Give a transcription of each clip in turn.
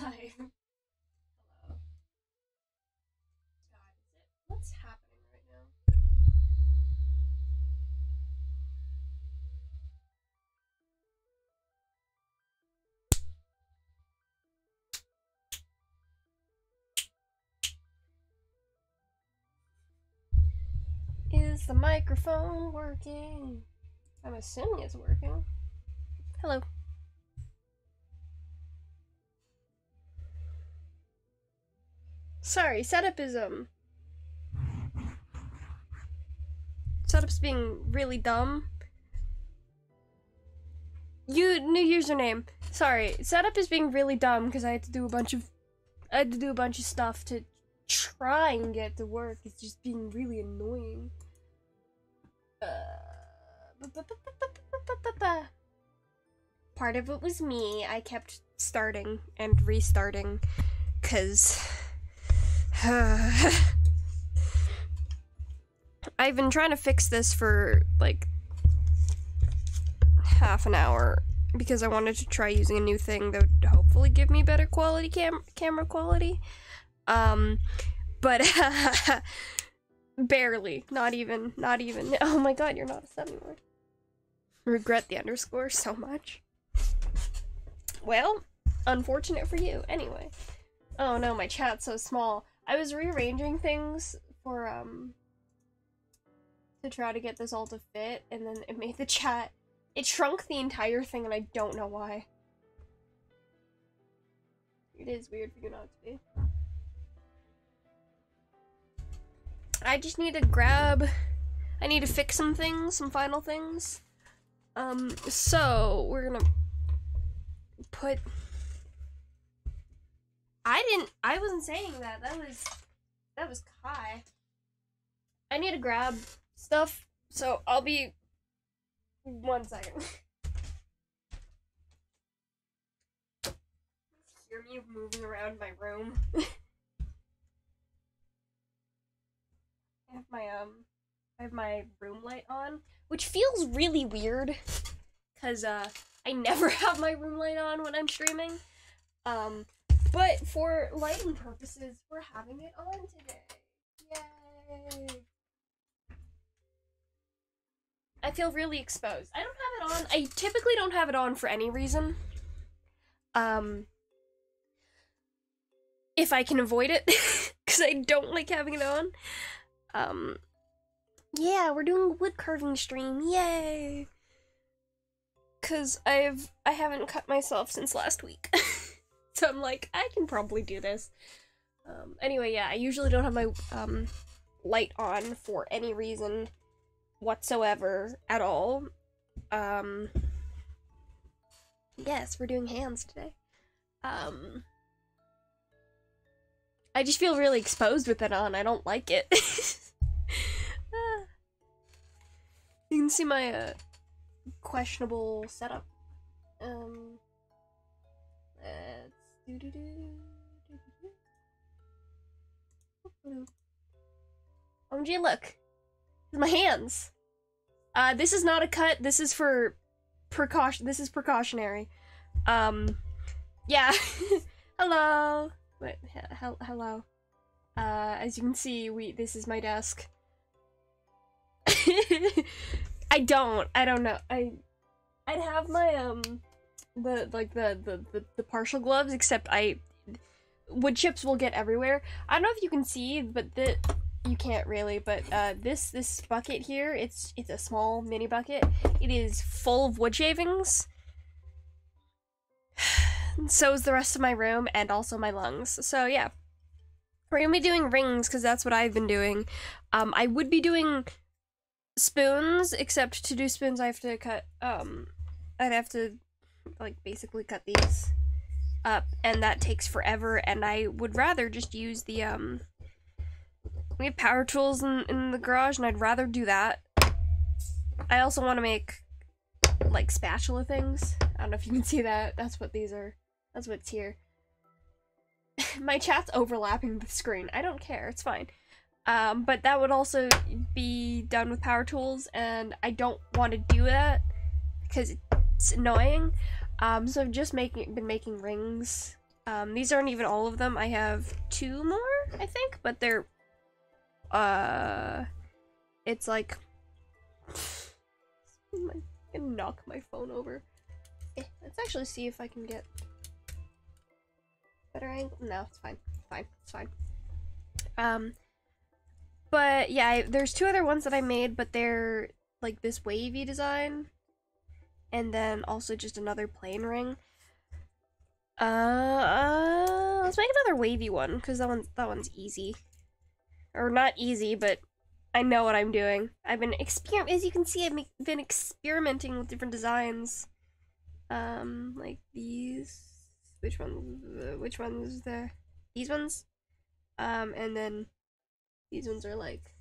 live. Hello. God, is it? What's happening right now? Is the microphone working? I'm assuming it's working. Hello. Sorry, setup's being really dumb. New username. Sorry, setup is being really dumb because I had to do a bunch of stuff to try and get to work. It's just being really annoying. Part of it was me. I kept starting and restarting because I've been trying to fix this for like half an hour because I wanted to try using a new thing that would hopefully give me better quality camera quality. But barely. Not even. Oh my god, you're not a 7-word. Regret the underscore so much. Well, unfortunate for you. Anyway. Oh no, my chat's so small. I was rearranging things for, to try to get this all to fit, and then it made the chat. It shrunk the entire thing, and I don't know why. It is weird for you not to be. I just need to I need to fix some things, some final things. So we're gonna put. I wasn't saying that. That was Kai. I need to grab stuff, so I'll be 1 second. Hear me moving around my room. I have my room light on, which feels really weird, cause I never have my room light on when I'm streaming. But for lighting purposes, we're having it on today. Yay! I feel really exposed. I don't have it on. I typically don't have it on for any reason. If I can avoid it, because I don't like having it on. Yeah, we're doing a wood carving stream. Yay! Cause I haven't cut myself since last week. So I'm like, I can probably do this. Anyway, yeah, I usually don't have my light on for any reason whatsoever at all. Yes, we're doing hands today. I just feel really exposed with it on. I don't like it. You can see my questionable setup. Let's OMG, look. My hands. This is not a cut. This is for precaution. This is precautionary. Yeah. Hello. Wait, hello. As you can see, this is my desk. I don't know. I'd have my, the partial gloves, except wood chips will get everywhere. I don't know if you can see, but you can't really, but, this bucket here, it's a small mini bucket. It is full of wood shavings. So is the rest of my room, and also my lungs. So, yeah. We're gonna be doing rings, because that's what I've been doing. I would be doing spoons, except to do spoons I have to cut, I'd have to, like, basically cut these up, and that takes forever, and I would rather just use the, we have power tools in the garage, and I'd rather do that. I also want to make, like, spatula things. I don't know if you can see that. That's what these are. That's what's here. My chat's overlapping the screen. I don't care. It's fine. But that would also be done with power tools, and I don't want to do that because it's annoying. So I've just been making rings These aren't even all of them. I have 2 more, I think, but they're, it's like, I'm gonna knock my phone over. Let's actually see if I can get better angle. No, it's fine. It's fine. But yeah, there's 2 other ones that I made, but they're like this wavy design, and then also just another plain ring. Let's make another wavy one, because that one's easy. Or not easy, but I know what I'm doing. I've been as you can see, I've been experimenting with different designs. Like these. Which ones these ones? And then these ones are like,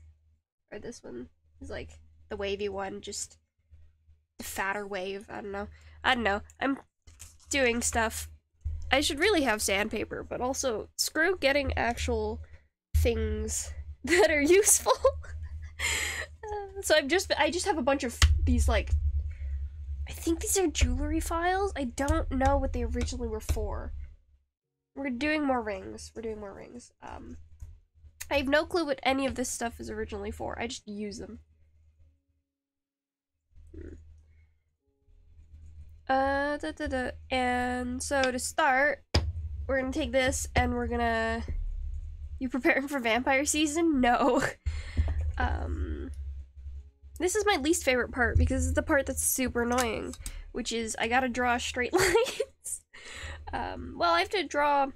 or this one is like the wavy one, just a fatter wave. I don't know. I'm doing stuff. I should really have sandpaper, but also screw getting actual things that are useful. So I just have a bunch of these, like, I think these are jewelry files. I don't know what they originally were for. We're doing more rings. I have no clue what any of this stuff is originally for. I just use them. And so to start, we're gonna take this and we're gonna... You preparing for vampire season? No. This is my least favorite part because it's the part that's super annoying, which is I gotta draw straight lines. Well, I have to draw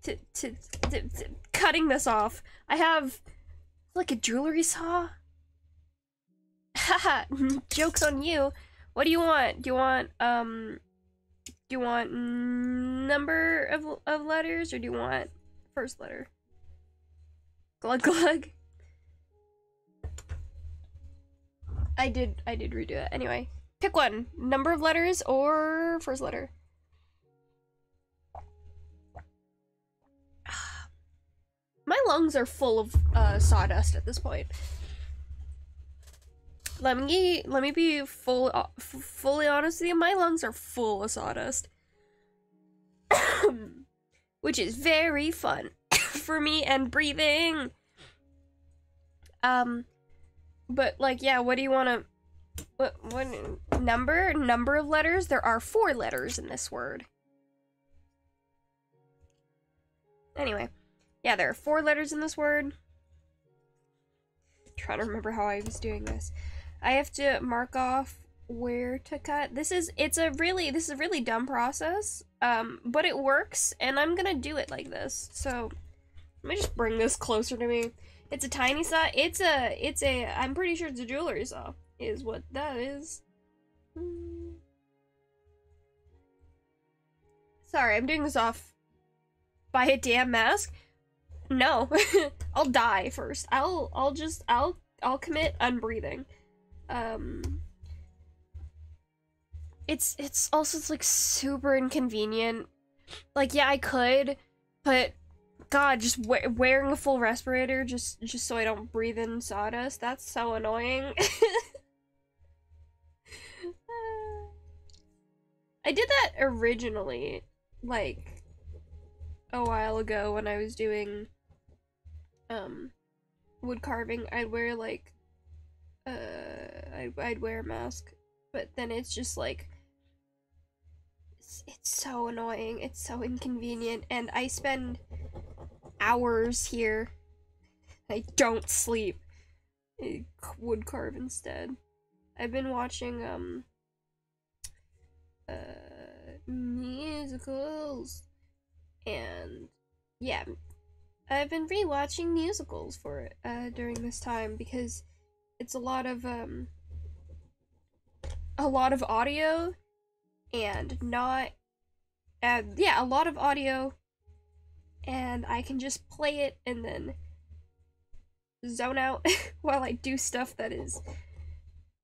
to cutting this off. I have like a jewelry saw. Haha, joke's on you. What do you want? Do you want number of letters, or do you want first letter? Glug glug. I did redo it. Anyway, pick one. Number of letters or first letter. My lungs are full of sawdust at this point. Let me be fully honest with you. My lungs are full of sawdust, which is very fun for me and breathing. But like, yeah. What do you want to? What number of letters? There are 4 letters in this word. Anyway, yeah, there are 4 letters in this word. Trying to remember how I was doing this. I have to mark off where to cut. This is a really dumb process, but it works, and I'm gonna do it like this. So let me just bring this closer to me. It's a tiny saw. I'm pretty sure it's a jewelry saw, is what that is. Sorry, I'm doing this off by a damn mask. No, I'll die first. I'll commit unbreathing. It's also, it's like super inconvenient. Like, yeah, I could, but God, just wearing a full respirator just so I don't breathe in sawdust, that's so annoying. I did that originally, like, a while ago when I was doing, wood carving. I'd wear, like, I'd wear a mask, but then it's just, like, it's so annoying, it's so inconvenient, and I spend hours here. I don't sleep. I wood carve instead. I've been watching, musicals, and yeah, I've been rewatching musicals for during this time, because it's a lot of audio and not yeah, a lot of audio, and I can just play it and then zone out while I do stuff that is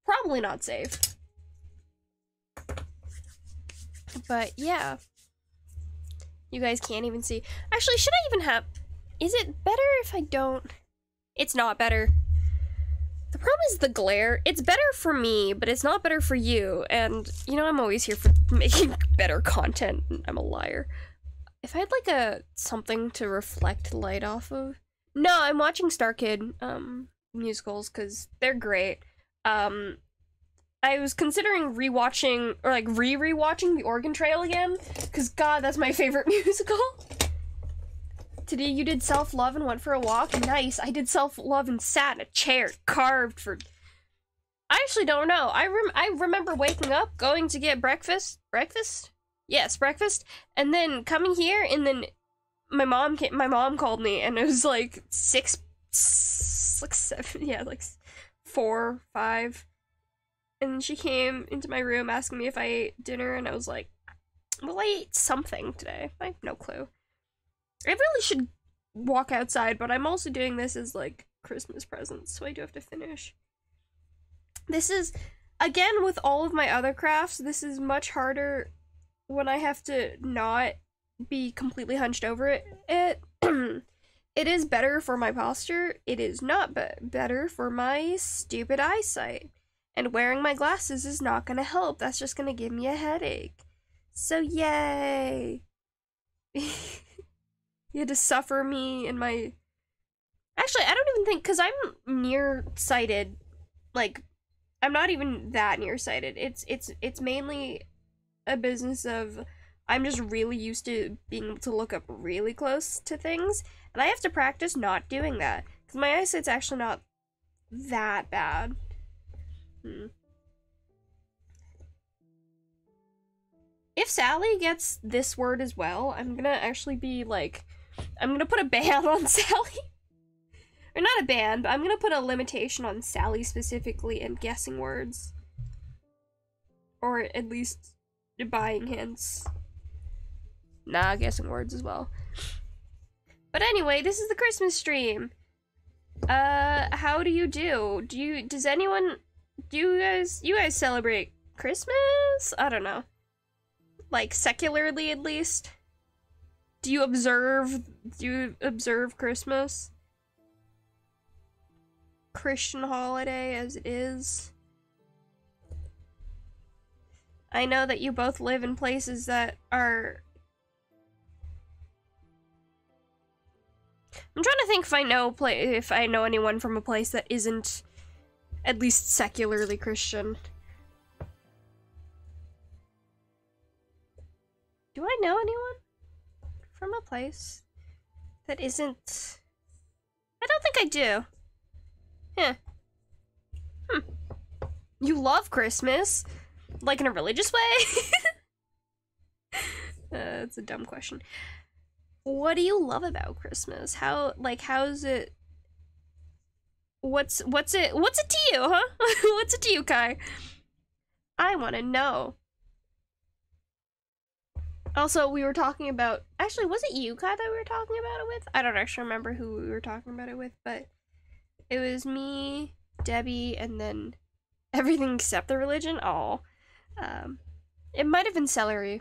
probably not safe. But yeah, you guys can't even see. Actually, should I even have... Is it better if I don't? It's not better. The problem is the glare. It's better for me, but it's not better for you. And, you know, I'm always here for making better content. I'm a liar. if I had like a something to reflect light off of. No, I'm watching Star Kid musicals because they're great. I was considering rewatching or like rewatching The Oregon Trail again because God, that's my favorite musical. Today you did self-love and went for a walk. Nice. I did self-love and sat in a chair carved for. I actually don't know. I remember waking up, going to get breakfast. Breakfast? Yes, breakfast, and then coming here, and then my mom called me, and it was like 7, yeah, like 4, 5, and she came into my room asking me if I ate dinner, and I was like, well, I ate something today. I have no clue. I really should walk outside, but I'm also doing this as like Christmas presents, so I do have to finish. This is, again, with all of my other crafts, this is much harder when I have to not be completely hunched over it. It is better for my posture. It is not better for my stupid eyesight. And wearing my glasses is not gonna help. That's just gonna give me a headache. So yay! You had to suffer me in my... Actually, I don't even think, because I'm nearsighted. Like, I'm not even that nearsighted. It's mainly a business of I'm just really used to being able to look up really close to things, and I have to practice not doing that because my eyesight's actually not that bad. If Sally gets this word as well, I'm gonna actually be like, I'm gonna put a ban on Sally. Or not a ban, but I'm gonna put a limitation on Sally specifically and guessing words. Or at least buying hints. Nah, guessing words as well. But anyway, this is the Christmas stream. How do you do? Do you guys celebrate Christmas? I don't know. Like, secularly at least? Do you observe Christmas? Christian holiday as it is. I know that you both live in places that are... I'm trying to think if I know anyone from a place that isn't at least secularly Christian. Do I know anyone from a place that isn't... I don't think I do. Yeah. You love Christmas? Like in a religious way? That's a dumb question. What do you love about Christmas? How's it? What's it to you, huh? What's it to you, Kai? I want to know. Also, we were talking about, actually, was it you, Kai, that we were talking about it with? I don't actually remember who we were talking about it with, but it was me, Debbie, and then everything except the religion. Oh. It might have been celery.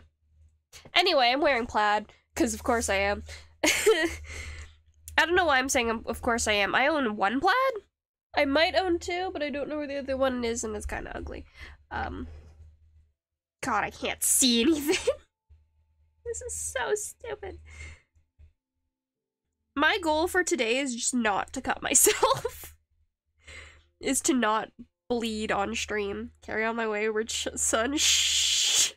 Anyway, I'm wearing plaid, because of course I am. I don't know why I'm saying of course I am. I own one plaid? I might own two, but I don't know where the other one is, and it's kind of ugly. God, I can't see anything. This is so stupid. My goal for today is just not to cut myself. Is to not bleed on stream. Carry on my wayward son. Shh.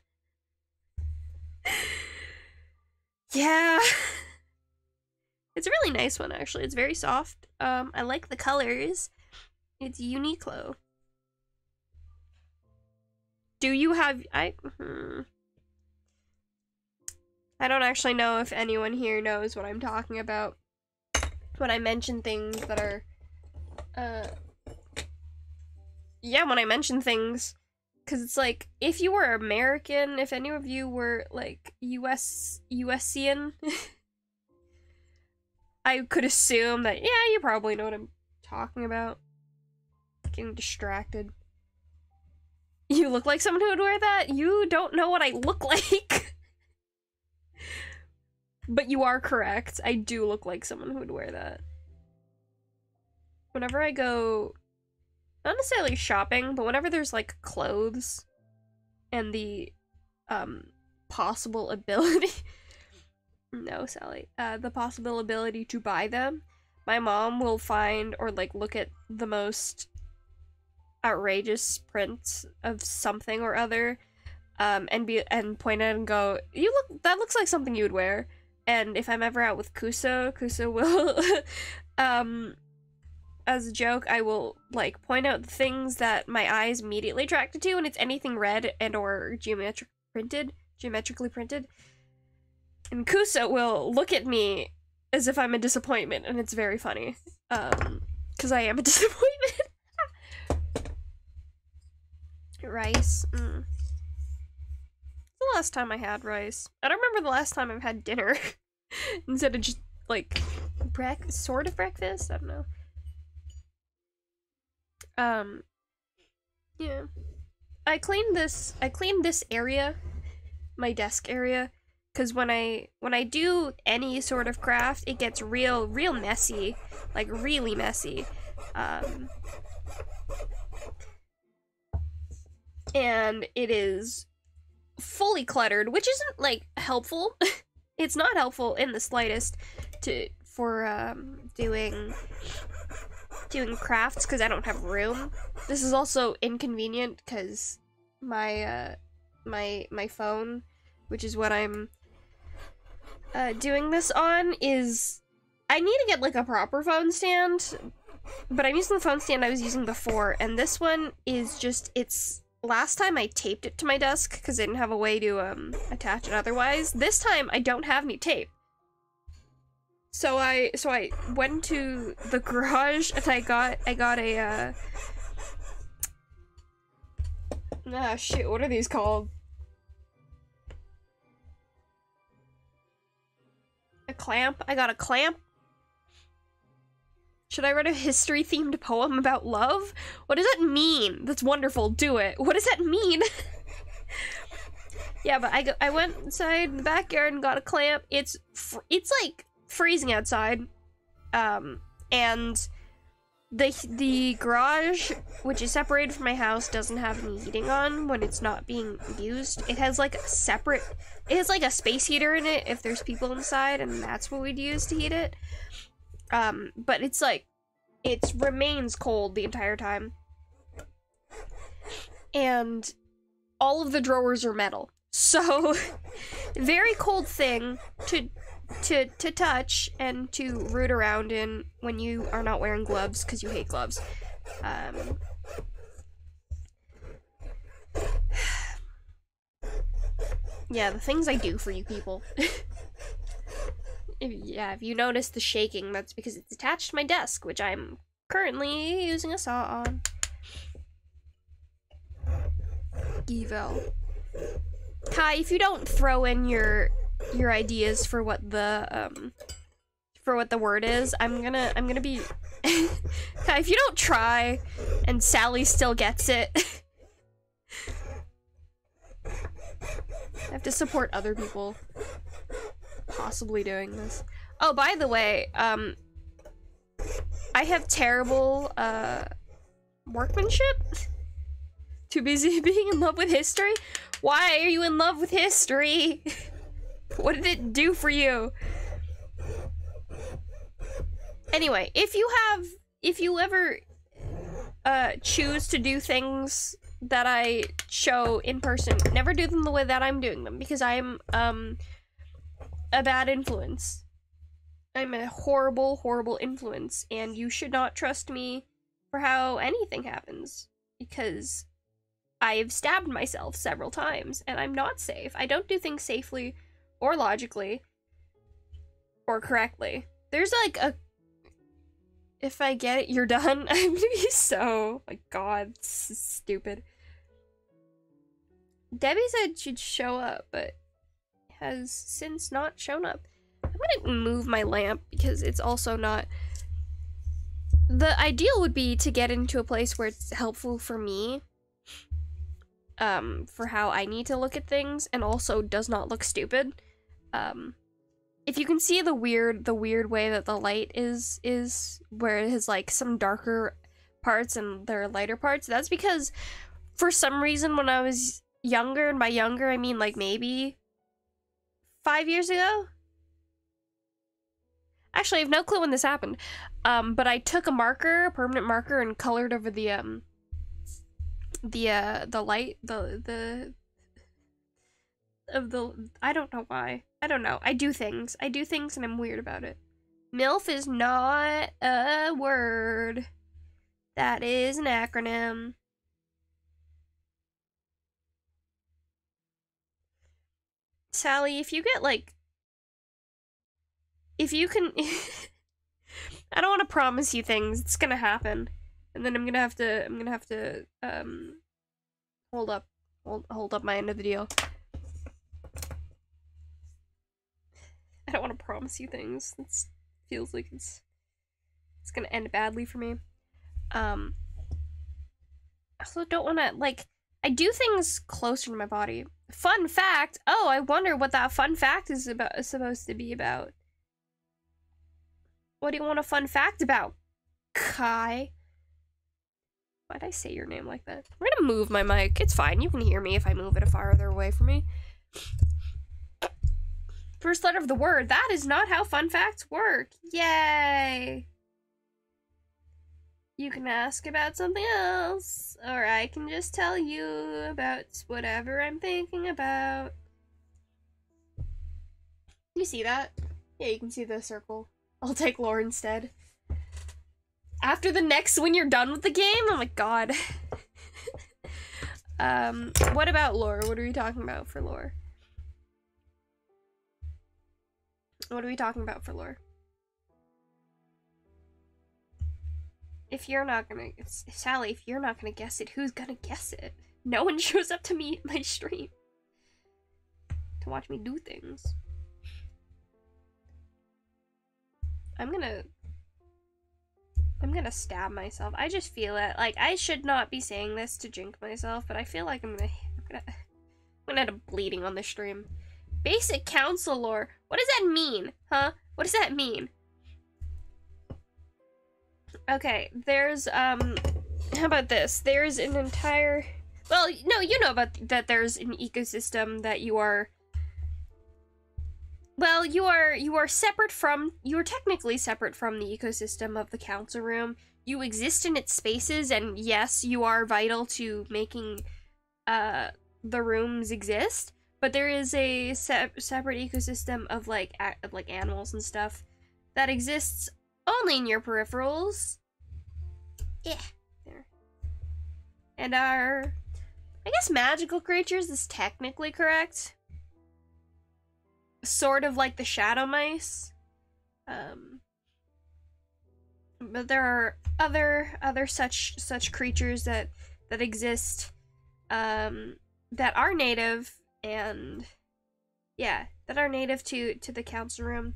Yeah. It's a really nice one, actually. It's very soft. I like the colors. It's Uniqlo. Do you have... I don't actually know if anyone here knows what I'm talking about when I mention things that are... Yeah, when I mention things, because it's like, if you were American, if any of you were, like, USian, I could assume that, yeah, you probably know what I'm talking about. Getting distracted. You look like someone who would wear that? You don't know what I look like. But you are correct. I do look like someone who would wear that. Whenever I go... not necessarily shopping, but whenever there's, like, clothes and the, possible ability No, Sally. The possibility to buy them. My mom will find or like look at the most outrageous prints of something or other, and point at it and go, that looks like something you would wear. And if I'm ever out with Kusa will as a joke, I will like point out the things that my eyes immediately attracted to, and it's anything red and or geometrically printed. And Kusa will look at me as if I'm a disappointment, and it's very funny. Because I am a disappointment. Rice. The last time I had rice. I don't remember the last time I've had dinner. Instead of just, like, sort of breakfast? I don't know. Yeah. I cleaned this area, my desk area, because when I do any sort of craft, it gets real messy, like really messy. And it is fully cluttered, which isn't like helpful. It's not helpful in the slightest for doing crafts because I don't have room. This is also inconvenient because my phone, which is what I'm doing this on, is I need to get like a proper phone stand, but I'm using the phone stand I was using before, and this one is just, last time I taped it to my desk because I didn't have a way to attach it otherwise. This time I don't have any tape. So I went to the garage and I got a shit, what are these called? A clamp? I got a clamp. Should I write a history-themed poem about love? What does that mean? That's wonderful. Do it. What does that mean? Yeah, but I went inside in the backyard and got a clamp. It's like freezing outside. And the garage, which is separated from my house, doesn't have any heating on when it's not being used. It has like a space heater in it if there's people inside, and that's what we'd use to heat it. But it's like, it remains cold the entire time. And all of the drawers are metal. So, very cold thing to touch and to root around in when you are not wearing gloves, because you hate gloves. Yeah, the things I do for you people. If you notice the shaking, that's because it's attached to my desk, which I'm currently using a saw on. Evel. Kai, if you don't throw in your ideas for what the word is, I'm gonna be Kai, if you don't try and Sally still gets it. I have to support other people possibly doing this. Oh, by the way, I have terrible workmanship. Too busy being in love with history? Why are you in love with history? What did it do for you? Anyway, if you ever choose to do things that I show in person, never do them the way that I'm doing them, because I'm a bad influence. I'm a horrible, horrible influence, and you should not trust me for how anything happens, because I have stabbed myself several times, and I'm not safe. I don't do things safely, or logically, or correctly. There's like a... If I get it, you're done. I'm gonna be so... my god, this is stupid. Debbie said she'd show up, but has since not shown up. I'm gonna move my lamp because it's also not... The ideal would be to get into a place where it's helpful for me, for how I need to look at things, and also does not look stupid. If you can see the weird way that the light is where it has like some darker parts and there are lighter parts, that's because for some reason when I was younger, and by younger I mean like maybe 5 years ago, Actually, I have no clue when this happened. But I took a marker, a permanent marker, and colored over the light, I don't know why. I don't know. I do things and I'm weird about it. MILF is not a word. That is an acronym. Sally, if you get like, if you can, I don't want to promise you things. It's gonna happen, and then I'm gonna have to hold up my end of the deal. I don't want to promise you things. It feels like it's gonna end badly for me. I also don't want to, like, I do things closer to my body. Fun fact. Oh, I wonder what that fun fact is supposed to be about. What do you want a fun fact about, Kai? Why'd I say your name like that? I'm gonna move my mic. It's fine. You can hear me if I move it farther away from me. First letter of the word. That is not how fun facts work. Yay! You can ask about something else, or I can just tell you about whatever I'm thinking about. You see that? Yeah, you can see the circle. I'll take lore instead. After the next, when you're done with the game? Oh my god. What about lore? What are we talking about for lore? What are we talking about for lore? If you're not gonna, Sally, if you're not gonna guess it, who's gonna guess it? No one shows up to me at my stream to watch me do things. I'm gonna stab myself. I just feel it. Like, I should not be saying this to jinx myself, but I feel like I'm gonna end up bleeding on the stream. Basic council lore. What does that mean? Huh? What does that mean? Okay, there's, how about this? There's an entire, well, no, you know about that there's an ecosystem that you are, well, you are separate from, you are technically separate from the ecosystem of the council room. You exist in its spaces, and yes, you are vital to making, the rooms exist, but there is a separate ecosystem of, like animals and stuff that exists only in your peripherals. Yeah. There. And our, I guess magical creatures is technically correct. Sort of like the shadow mice. But there are other such creatures that exist that are native, and yeah, that are native to the council room.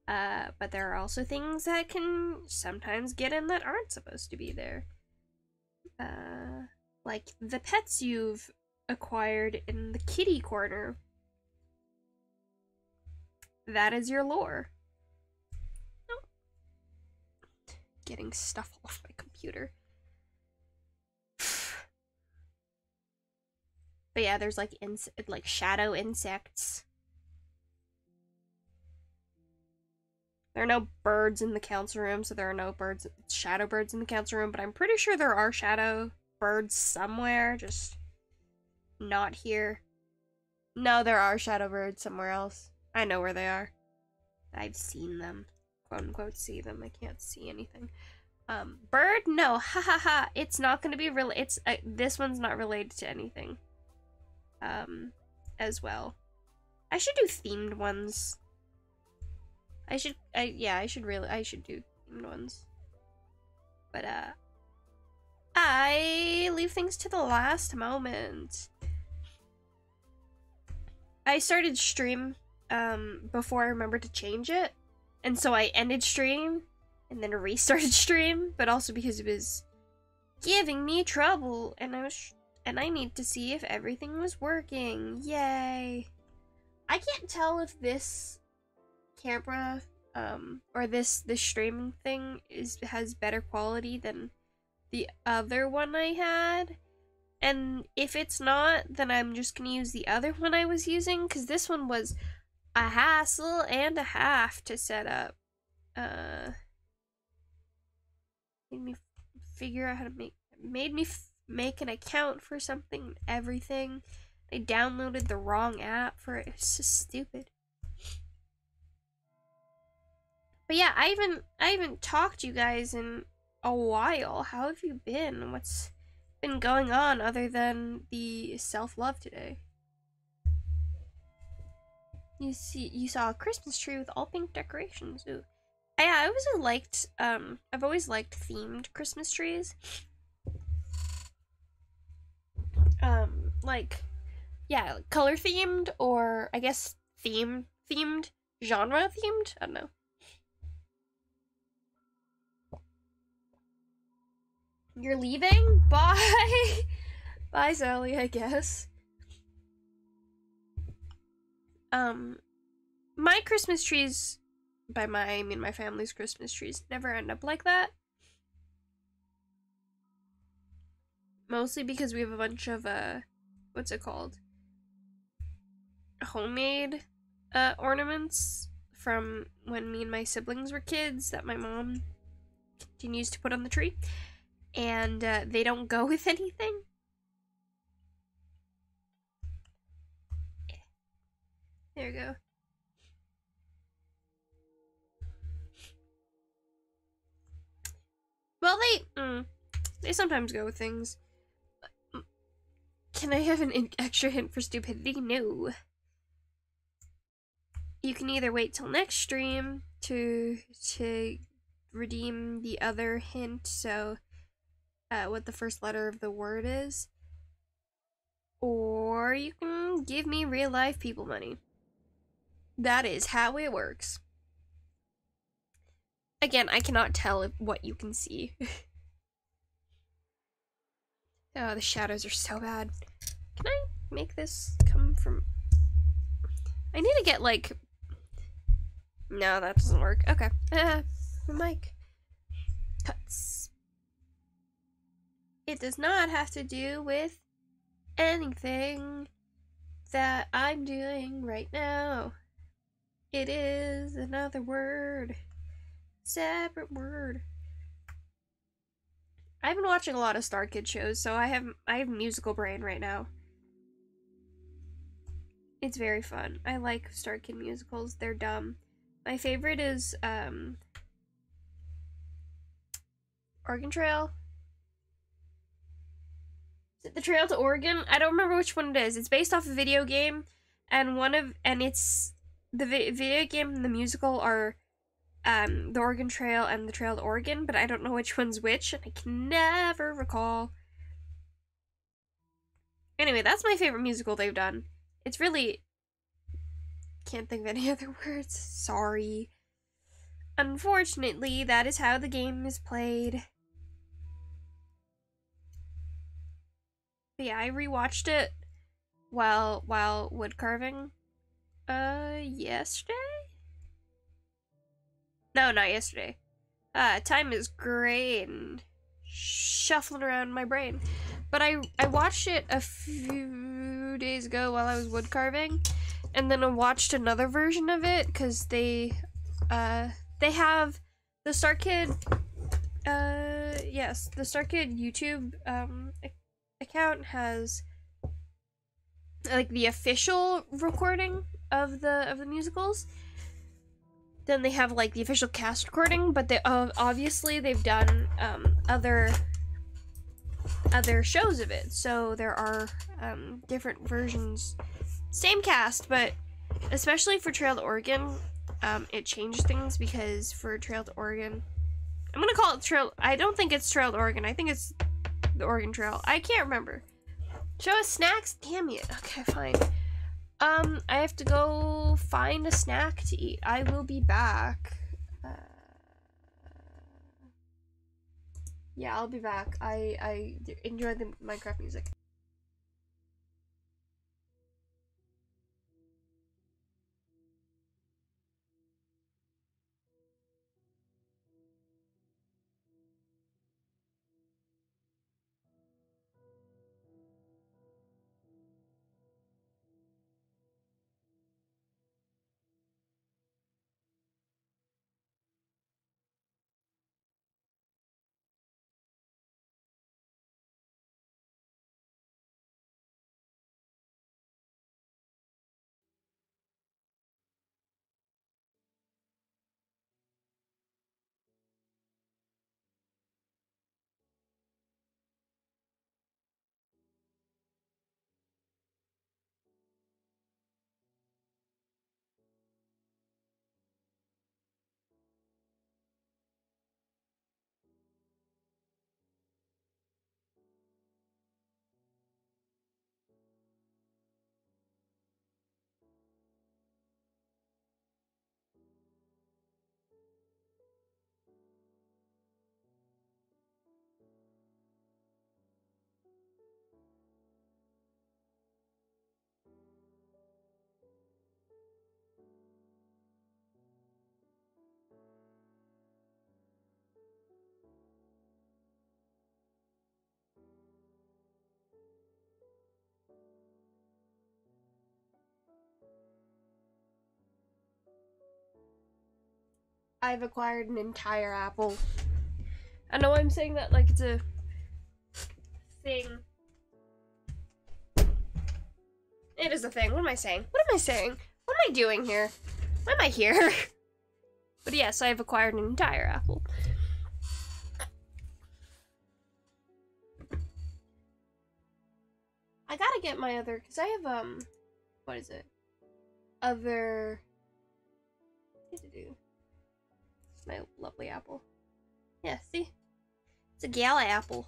But there are also things that can sometimes get in that aren't supposed to be there. Like the pets you've acquired in the kitty corner. That is your lore. Oh. Getting stuff off my computer. But yeah, there's like shadow insects. There are no birds in the council room, so there are no shadow birds in the council room, but I'm pretty sure there are shadow birds somewhere, just not here. No, there are shadow birds somewhere else. I know where they are. I've seen them. Quote unquote see them. I can't see anything. Bird? No. Ha ha ha. It's not gonna be this one's not related to anything. As well. I should do themed ones. I should do themed ones. But, I leave things to the last moment. I started stream, before I remembered to change it. And so I ended stream, and then restarted stream, but also because it was giving me trouble, and I need to see if everything was working. Yay! I can't tell if this camera, or this streaming thing has better quality than the other one I had. And if it's not, then I'm just gonna use the other one I was using, because this one was a hassle and a half to set up. uh made me figure out how to made me make an account for something and everything. They downloaded the wrong app for it. It's just stupid. But yeah, I haven't talked to you guys in a while. How have you been? What's been going on other than the self-love today? You saw a Christmas tree with all pink decorations. Ooh. Yeah, I've always liked themed Christmas trees. Like, yeah, color themed, or I guess themed, genre themed. I don't know. You're leaving? Bye. Bye, Sally, I guess. My Christmas trees, by my I mean my family's Christmas trees, never end up like that. Mostly because we have a bunch of what's it called? Homemade ornaments from when me and my siblings were kids that my mom continues to put on the tree, and they don't go with anything. There you go. Well, they sometimes go with things. Can I have an extra hint for stupidity? No. You can either wait till next stream to redeem the other hint, so what the first letter of the word is, or you can give me real life people money. That is how it works. Again, I cannot tell what you can see. Oh, the shadows are so bad. Can I make this come from... I need to get, like... No, that doesn't work. Okay. The mic. Cuts. It does not have to do with anything that I'm doing right now. It is another word. Separate word. I've been watching a lot of Star Kid shows, so I have musical brain right now. It's very fun. I like Star Kid musicals. They're dumb. My favorite is Oregon Trail. Is it the Trail to Oregon? I don't remember which one it is. It's based off a video game, and it's the video game and the musical are the Oregon Trail and the Trail to Oregon, but I don't know which one's which, and I can never recall. Anyway, that's my favorite musical they've done. It's really... Can't think of any other words. Sorry. Unfortunately, that is how the game is played. But yeah, I rewatched it while woodcarving. Yesterday? No, not yesterday. Time is great and shuffling around my brain. But I watched it a few days ago while I was woodcarving, and then I watched another version of it because they have the Star Kid yes, the Star Kid YouTube account has like the official recording of the musicals. Then they have like the official cast recording, but they obviously they've done other shows of it, so there are different versions. Same cast, but especially for Trail to Oregon, it changed things because for Trail to Oregon, I'm gonna call it Trail. I don't think it's Trail to Oregon. I think it's the Oregon Trail. I can't remember. Show us snacks. Damn it. Okay, fine. I have to go find a snack to eat. I will be back. Yeah, I'll be back. I enjoy the Minecraft music. I've acquired an entire apple. I know I'm saying that like it's a thing. It is a thing. What am I saying? What am I saying? What am I doing here? Why am I here? But yes, I have acquired an entire apple. I gotta get my other, because I have, what is it? Other, what to do? It's my lovely apple. Yeah, see? It's a gala apple.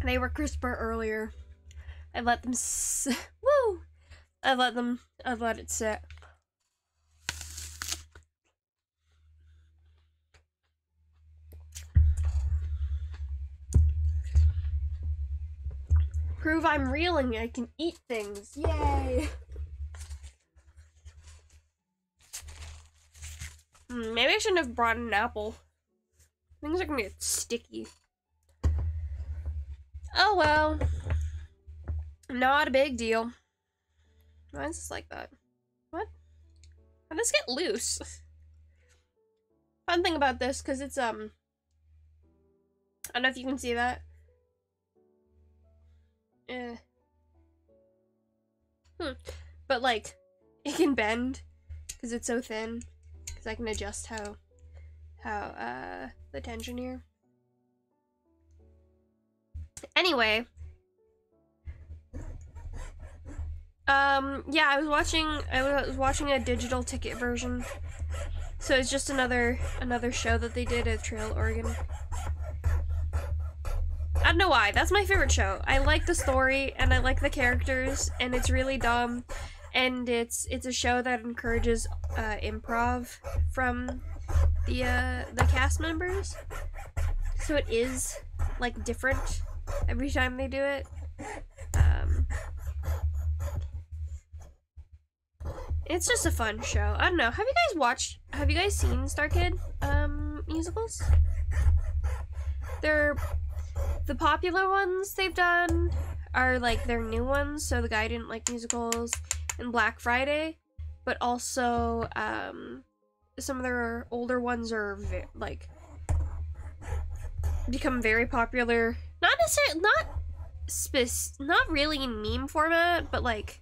They were crisper earlier. I let them woo! I let it sit. Prove I'm real and I can eat things. Yay! Maybe I shouldn't have brought an apple. Things are gonna get sticky. Oh well. Not a big deal. Why is this like that? What? How did this get loose? Fun thing about this, because it's, I don't know if you can see that. But, like, it can bend, because it's so thin. Because I can adjust how, the tension here. Anyway. Yeah, I was watching a digital ticket version. So it's just another show that they did at Trail, Oregon. I don't know why. That's my favorite show. I like the story and I like the characters and it's really dumb and it's a show that encourages improv from the cast members. So it is like different every time they do it. It's just a fun show. I don't know. Have you guys seen Star Kid musicals? They're the popular ones they've done are like their new ones. So The Guy Didn't Like Musicals and Black Friday, but also some of their older ones are like become very popular. Not necessarily not really in meme format, but like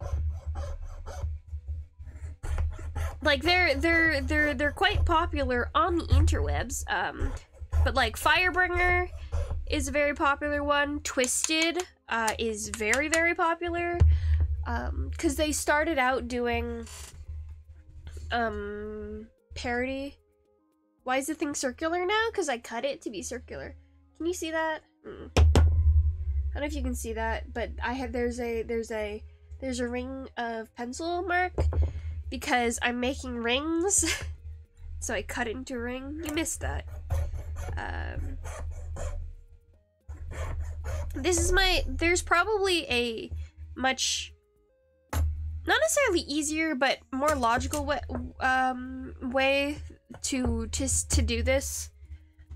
they're quite popular on the interwebs. But like Firebringer is a very popular one. Twisted is very, very popular. Cause they started out doing parody. Why is the thing circular now? Cause I cut it to be circular. Can you see that? I don't know if you can see that, but there's a ring of pencil mark because I'm making rings. So I cut it into a ring. You missed that. There's probably a much, not necessarily easier, but more logical way to do this.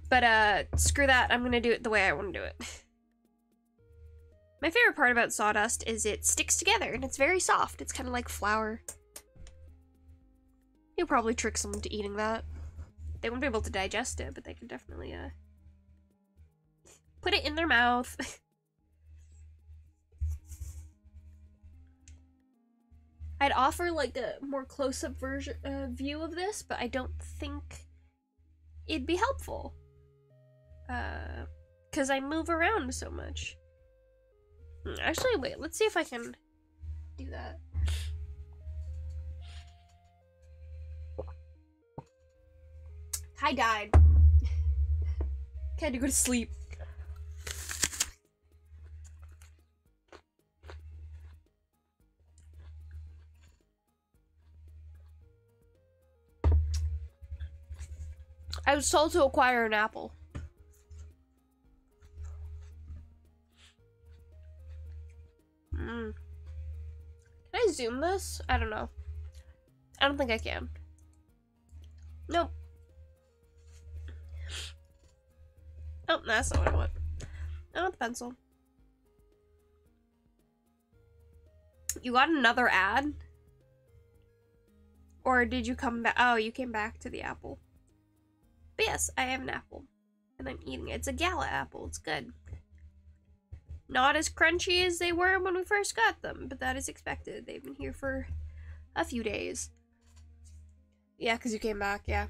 But screw that, I'm gonna do it the way I want to do it. My favorite part about sawdust is it sticks together and it's very soft. It's kind of like flour. You'll probably trick someone to eating that. They won't be able to digest it, but they can definitely put it in their mouth. I'd offer like a more close-up view of this, but I don't think it'd be helpful. Because I move around so much. Actually, wait, let's see if I can do that. I died. I had to go to sleep. I was told to acquire an apple. Can I zoom this? I don't know. I don't think I can. Nope. Oh, that's not what I want. I want the pencil. You got another ad? Or did you come back? Oh, you came back to the apple. But yes, I have an apple. And I'm eating it. It's a gala apple. It's good. Not as crunchy as they were when we first got them, but that is expected. They've been here for a few days. Yeah, because you came back, yeah.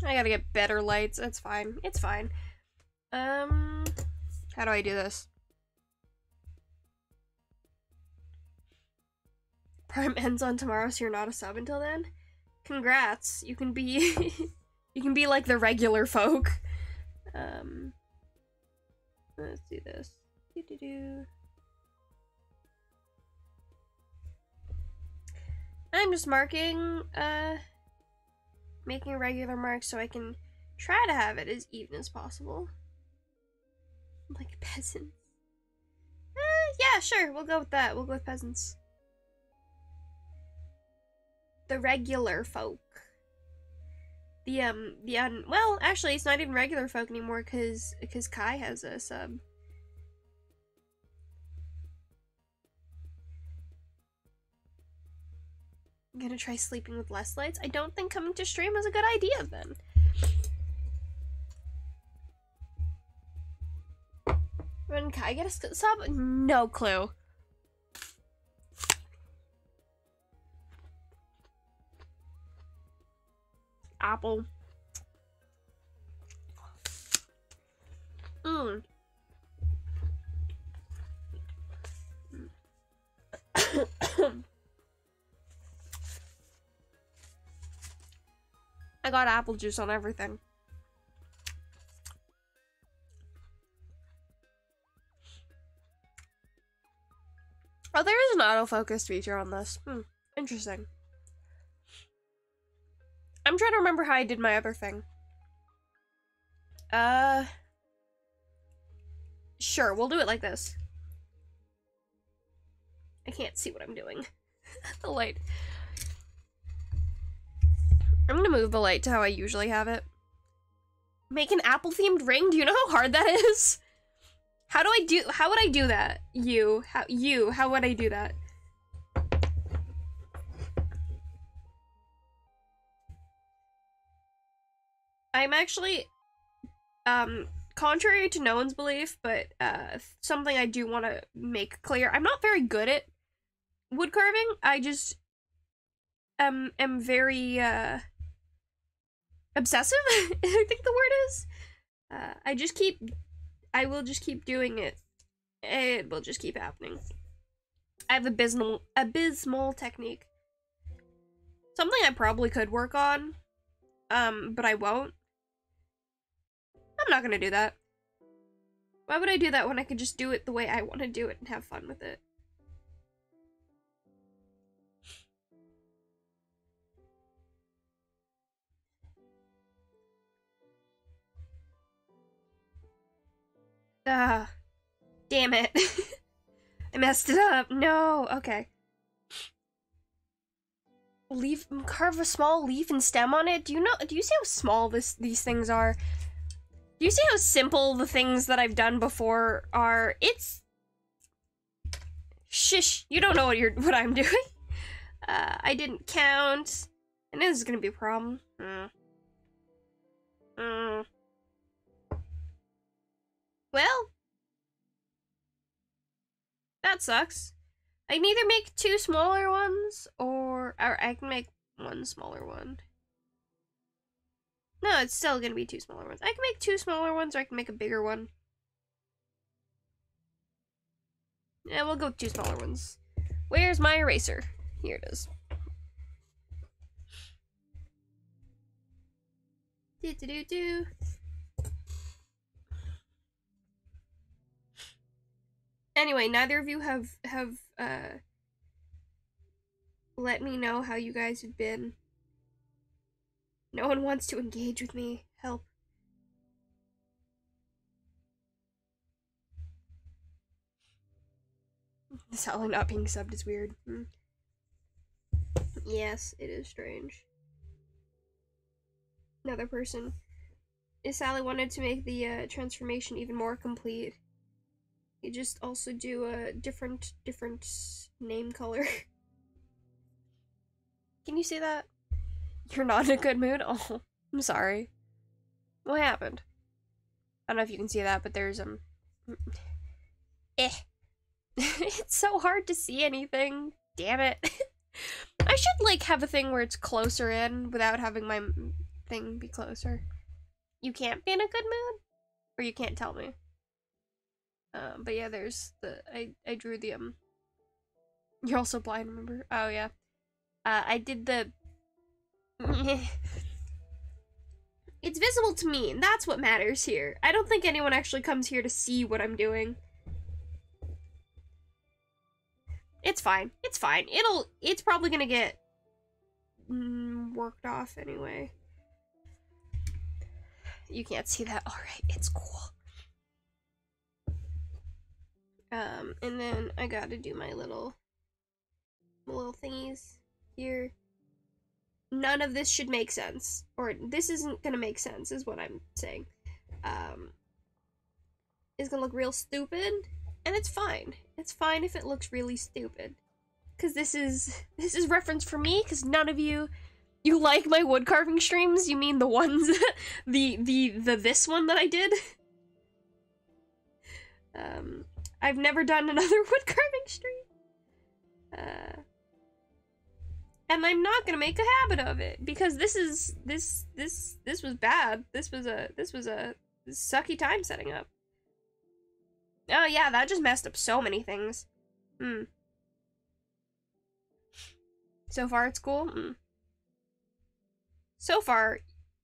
I gotta get better lights. It's fine. It's fine. How do I do this? Prime ends on tomorrow, so you're not a sub until then? Congrats. You can be you can be like the regular folk. Let's do this. I'm just marking making a regular mark so I can try to have it as even as possible. Like peasants. Yeah, sure, we'll go with that. We'll go with peasants. The regular folk. Well, actually, it's not even regular folk anymore because Kai has a sub. I'm gonna try sleeping with less lights. I don't think coming to stream is a good idea then. When Kai get a sub? No clue. Apple. I got apple juice on everything. Oh, there is an autofocus feature on this. Interesting. I'm trying to remember how I did my other thing. Sure, we'll do it like this. I can't see what I'm doing. The light. I'm gonna move the light to how I usually have it. Make an apple-themed ring? Do you know how hard that is? How would I do that? How would I do that? I'm actually, contrary to no one's belief, but, something I do want to make clear. I'm not very good at wood carving. I just, am very, obsessive, I think the word is. I will just keep doing it. It will just keep happening. I have abysmal technique. Something I probably could work on, but I won't. I'm not gonna do that. Why would I do that when I could just do it the way I want to do it and have fun with it? Damn it. I messed it up. No, okay. Carve a small leaf and stem on it. Do you see how small these things are? Do you see how simple the things that I've done before are? Shish, you don't know what I'm doing. I didn't count. And this is gonna be a problem. Well, that sucks. I can either make 2 smaller ones, or I can make 1 smaller one. No, it's still gonna be 2 smaller ones. I can make 2 smaller ones, or I can make a bigger one. Yeah, we'll go with 2 smaller ones. Where's my eraser? Here it is. Do. Anyway, neither of you have let me know how you guys have been. No one wants to engage with me. Help. Sally not being subbed is weird. Yes, it is strange. Another person. If Sally wanted to make the transformation even more complete, you just also do a different name color. Can you see that? You're not in a good mood? Oh, I'm sorry. What happened? I don't know if you can see that, but there's It's so hard to see anything. Damn it. I should, like, have a thing where it's closer in without having my thing be closer. You can't be in a good mood? Or you can't tell me. But yeah, there's the, I drew the, You're also blind, remember? Oh, yeah. I did the... It's visible to me, and that's what matters here. I don't think anyone actually comes here to see what I'm doing. It's fine. It's fine. It's probably gonna get worked off anyway. You can't see that. Alright, it's cool. And then I gotta do my little thingies here. None of this should make sense. Or this isn't gonna make sense, is what I'm saying. It's gonna look real stupid, and it's fine. It's fine if it looks really stupid. Cause this is reference for me, cause none of you like my wood carving streams. You mean the ones this one that I did? I've never done another wood carving stream. And I'm not gonna make a habit of it, because this was bad. This was a sucky time setting up. Oh yeah, that just messed up so many things. So far it's cool. So far,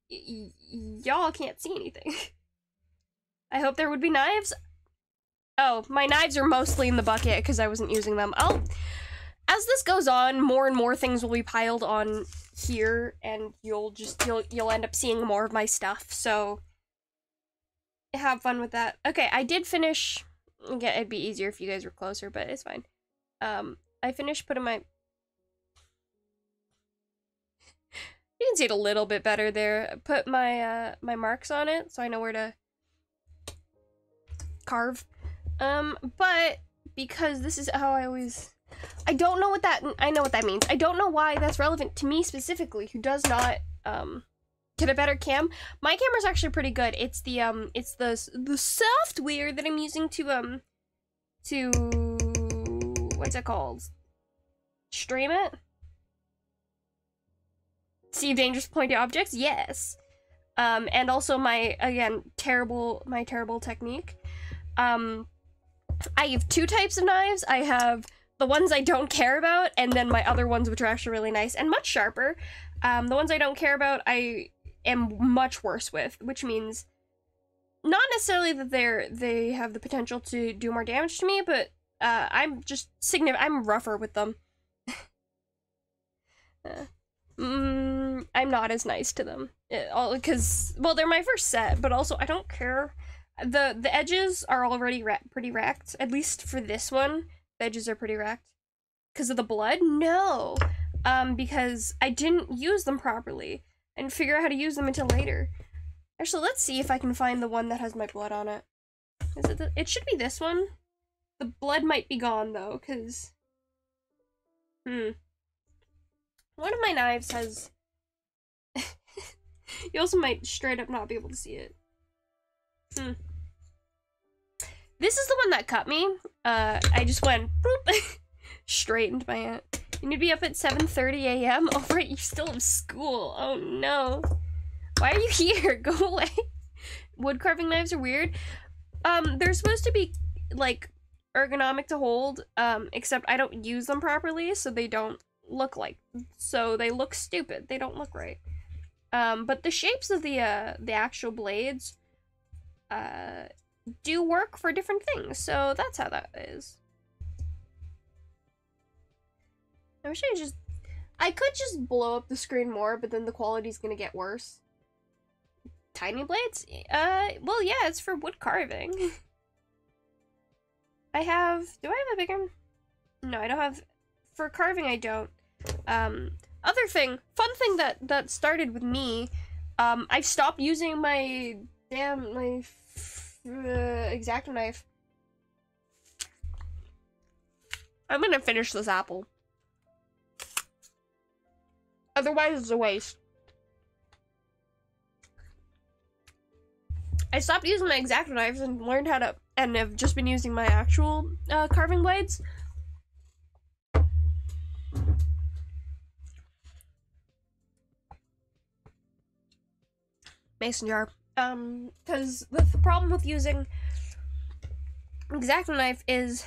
y'all can't see anything. I hope there would be knives. Oh, my knives are mostly in the bucket because I wasn't using them. As this goes on, more and more things will be piled on here, and you'll end up seeing more of my stuff, so have fun with that. Okay, I did finish. Okay, it'd be easier if you guys were closer, but it's fine. I finished putting my... You can see it a little bit better there. Put my my marks on it, so I know where to carve. But because this is how I always... I don't know what that... I know what that means. I don't know why that's relevant to me specifically, who does not, get a better cam. My camera's actually pretty good. It's the software that I'm using to what's it called? Stream it? See dangerous pointy objects? Yes. And also my, again, terrible technique. I have two types of knives. I have the ones I don't care about, and then my other ones, which are actually really nice and much sharper. The ones I don't care about, I am much worse with, which means not necessarily that they have the potential to do more damage to me, but I'm just I'm rougher with them. I'm not as nice to them, because, well, they're my first set, but also I don't care. The edges are already pretty racked, at least for this one. The edges are pretty racked. Because of the blood? No. Because I didn't use them properly. I didn't figure out how to use them until later. Actually, let's see if I can find the one that has my blood on it. Is it it should be this one. The blood might be gone, though, because... One of my knives has... You also might straight up not be able to see it. This is the one that cut me. I just went boop, straight into my hand. You need to be up at 7:30 a.m. Oh, right, you still have school. Oh, no. Why are you here? Go away. Wood carving knives are weird. They're supposed to be, like, ergonomic to hold, except I don't use them properly, so they don't look like... So they look stupid. They don't look right. But the shapes of the actual blades, do work for different things, so that's how that is. I wish I could just blow up the screen more, but then the quality's gonna get worse. Tiny blades? Well, yeah, it's for wood carving. Do I have a bigger one? No, I don't have... For carving, I don't. Other thing, fun thing that started with me, I've stopped using my X-Acto knife. I'm gonna finish this apple. Otherwise, it's a waste. I stopped using my X-Acto knives and learned how to, and have just been using my actual carving blades. Mason jar. Because the problem with using X-Acto knife is,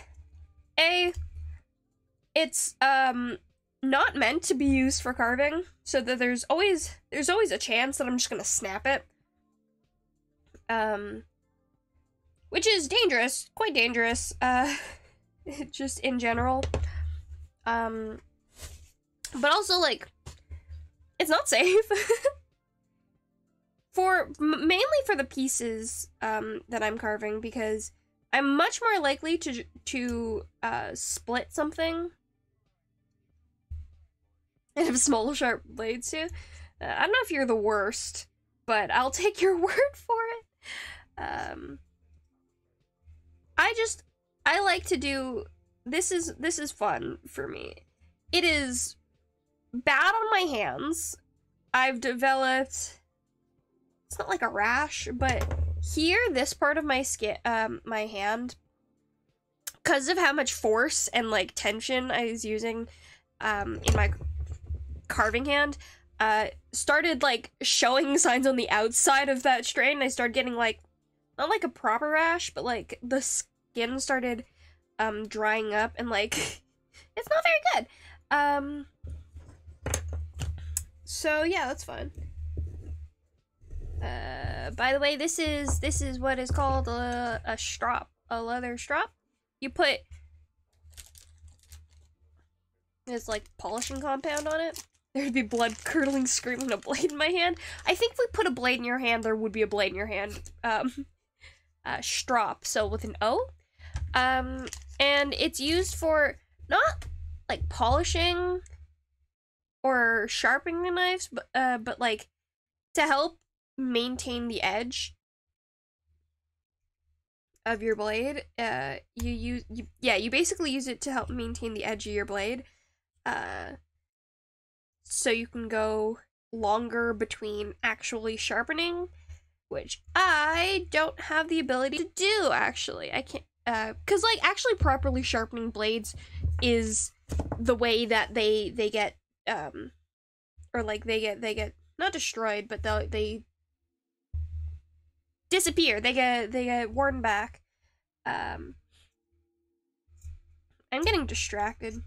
it's not meant to be used for carving, so that there's always a chance that I'm just gonna snap it. Which is dangerous, quite dangerous, just in general. But also, like, it's not safe. Mainly for the pieces, that I'm carving, because I'm much more likely to split something and have small, sharp blades too. I don't know if you're the worst, but I'll take your word for it. I like to do, this is fun for me. It is bad on my hands. I've developed, it's not like a rash, but here, this part of my skin, my hand, because of how much force and, like, tension I was using, in my carving hand, started, like, showing signs on the outside of that strain. I started getting, like, not like a proper rash, but, like, the skin started, drying up, and, like, it's not very good. So, yeah, that's fun. By the way, this is what is called a strop, a leather strop. You put this, like, polishing compound on it. There'd be blood curdling, screaming, a blade in my hand. I think if we put a blade in your hand, there would be a blade in your hand. Strop, so with an O. And it's used for not, like, polishing or sharpening the knives, but like, to help maintain the edge of your blade. You basically use it to help maintain the edge of your blade, so you can go longer between actually sharpening, which I don't have the ability to do, actually. I can't, because, like, actually properly sharpening blades is the way that they get, or, like, they get not destroyed, but they disappear. They get worn back. I'm getting distracted.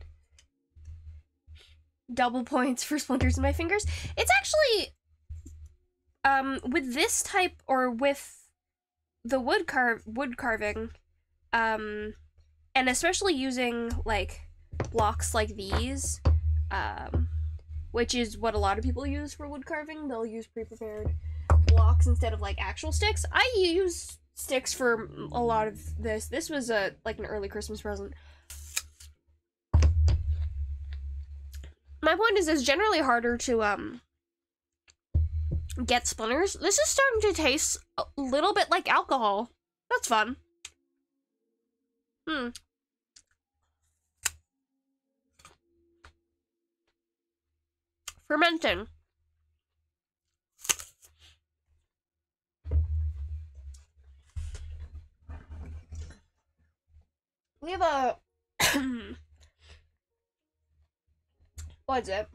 Double points for splinters in my fingers. It's actually, with this type, or with the wood carving, and especially using, like, blocks like these, which is what a lot of people use for wood carving. They'll use pre-prepared blocks instead of, like, actual sticks. I use sticks for a lot of this. This was like an early Christmas present. My point is, it's generally harder to get splinters. This is starting to taste a little bit like alcohol. That's fun. Fermenting. We have a what is it?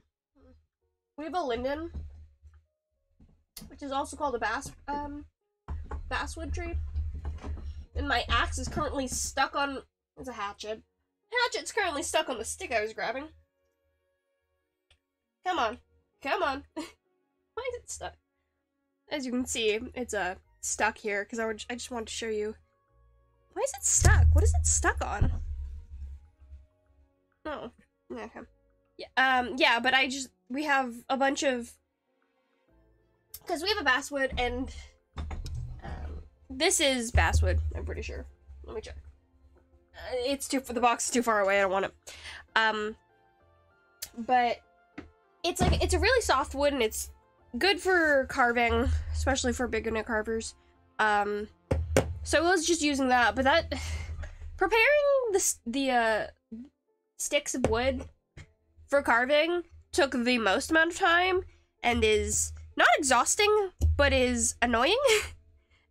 We have a linden, which is also called a basswood tree. And my axe is currently stuck on, it's a hatchet. Hatchet's currently stuck on the stick I was grabbing. Come on. Come on. Why is it stuck? As you can see, it's stuck here, because I just wanted to show you. Why is it stuck? What is it stuck on? Oh. Okay. Yeah, but we have a bunch of, because we have a basswood, and this is basswood, I'm pretty sure. Let me check. the box is too far away, I don't want it. But it's like, it's a really soft wood, and it's good for carving, especially for beginner carvers. So I was just using that, but that, preparing the sticks of wood for carving took the most amount of time, and is not exhausting, but is annoying.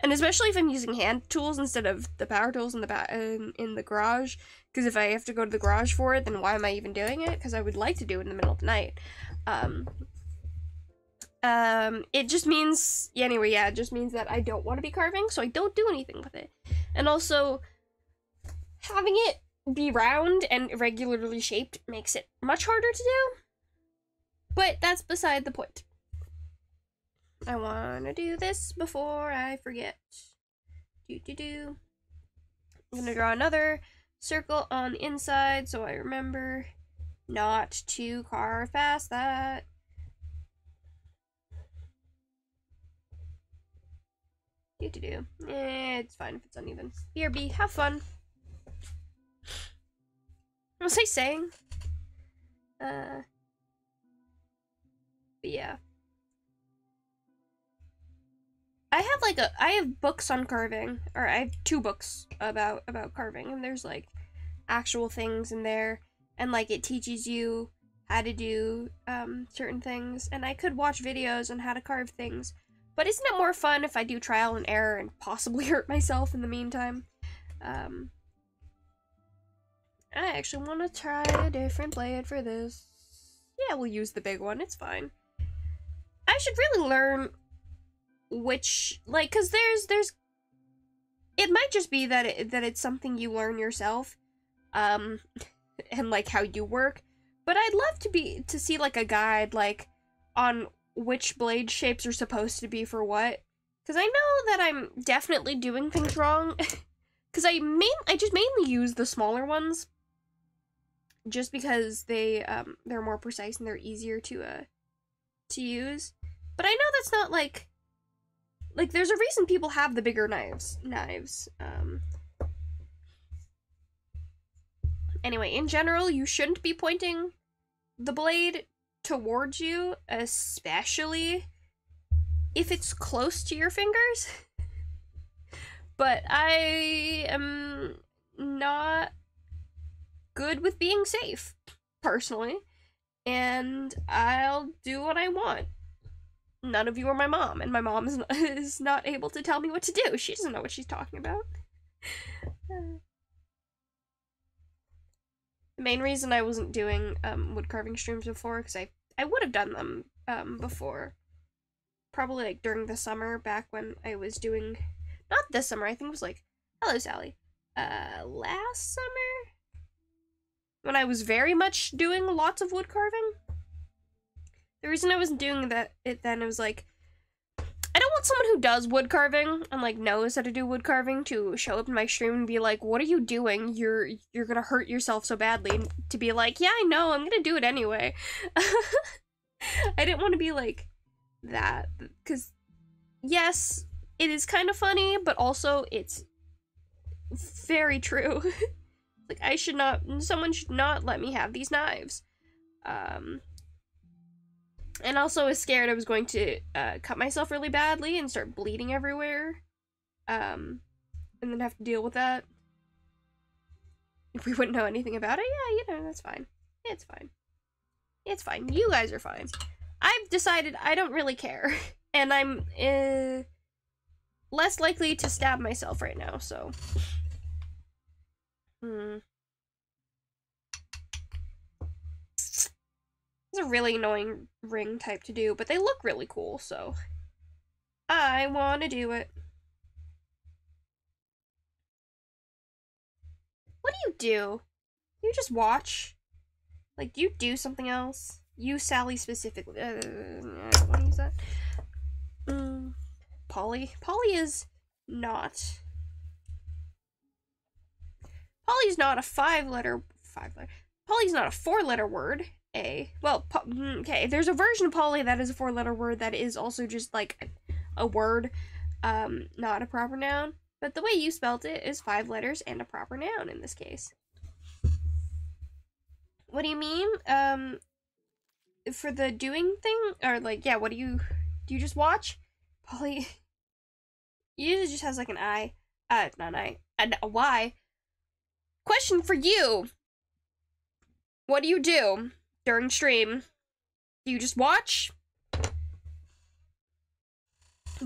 And especially if I'm using hand tools instead of the power tools in the garage, because if I have to go to the garage for it, then why am I even doing it? Because I would like to do it in the middle of the night. It just means, anyway, yeah, it just means that I don't want to be carving, so I don't do anything with it. And also, having it be round and irregularly shaped makes it much harder to do. But that's beside the point. I want to do this before I forget. I'm gonna draw another circle on the inside so I remember not to carve past that. It's fine if it's uneven. BRB, have fun. What was I saying? But yeah. I have books on carving, or I have 2 books about carving, and there's like actual things in there, and like it teaches you how to do certain things, and I could watch videos on how to carve things, but isn't it more fun if I do trial and error and possibly hurt myself in the meantime? I actually want to try a different blade for this. Yeah, we'll use the big one, it's fine. I should really learn which, like, because there's it might just be that it's something you learn yourself, and like how you work, but I'd love to see like a guide like on which blade shapes are supposed to be for what, because I know that I'm definitely doing things wrong, because I just mainly use the smaller ones just because they're more precise and they're easier to use. But I know that's not like there's a reason people have the bigger knives. Anyway, in general, you shouldn't be pointing the blade towards you, especially if it's close to your fingers. But I am not good with being safe, personally, and I'll do what I want. None of you are my mom, and my mom is not able to tell me what to do. She doesn't know what she's talking about. The main reason I wasn't doing wood carving streams before, because I would have done them before. Probably like during the summer, back when I was doing, not this summer, I think it was like, hello Sally, last summer? When I was very much doing lots of wood carving. The reason I wasn't doing it then, it was like, I don't want someone who does wood carving and like knows how to do wood carving to show up in my stream and be like, what are you doing? You're gonna hurt yourself so badly. And to be like, yeah, I know, I'm gonna do it anyway. I didn't want to be like that, because yes, it is kind of funny, but also it's very true. Like, someone should not let me have these knives. And also I was scared I was going to cut myself really badly and start bleeding everywhere. And then have to deal with that. If we wouldn't know anything about it, yeah, you know, that's fine. It's fine. It's fine. You guys are fine. I've decided I don't really care. And I'm less likely to stab myself right now, so. It's a really annoying ring type to do, but they look really cool, so I want to do it. What do you do? You just watch? Like, do you do something else? You, Sally, specifically. I don't want to use that. Polly. Polly is not. Polly's not a Polly's not a 4-letter word. Okay, there's a version of Polly that is a 4-letter word that is also just like a word, not a proper noun. But the way you spelt it is 5 letters and a proper noun in this case. What do you mean? For the doing thing? Or like, yeah, what do you just watch? Polly usually just has like an I. Not an I. A Y. Question for you. What do you do during stream? Do you just watch?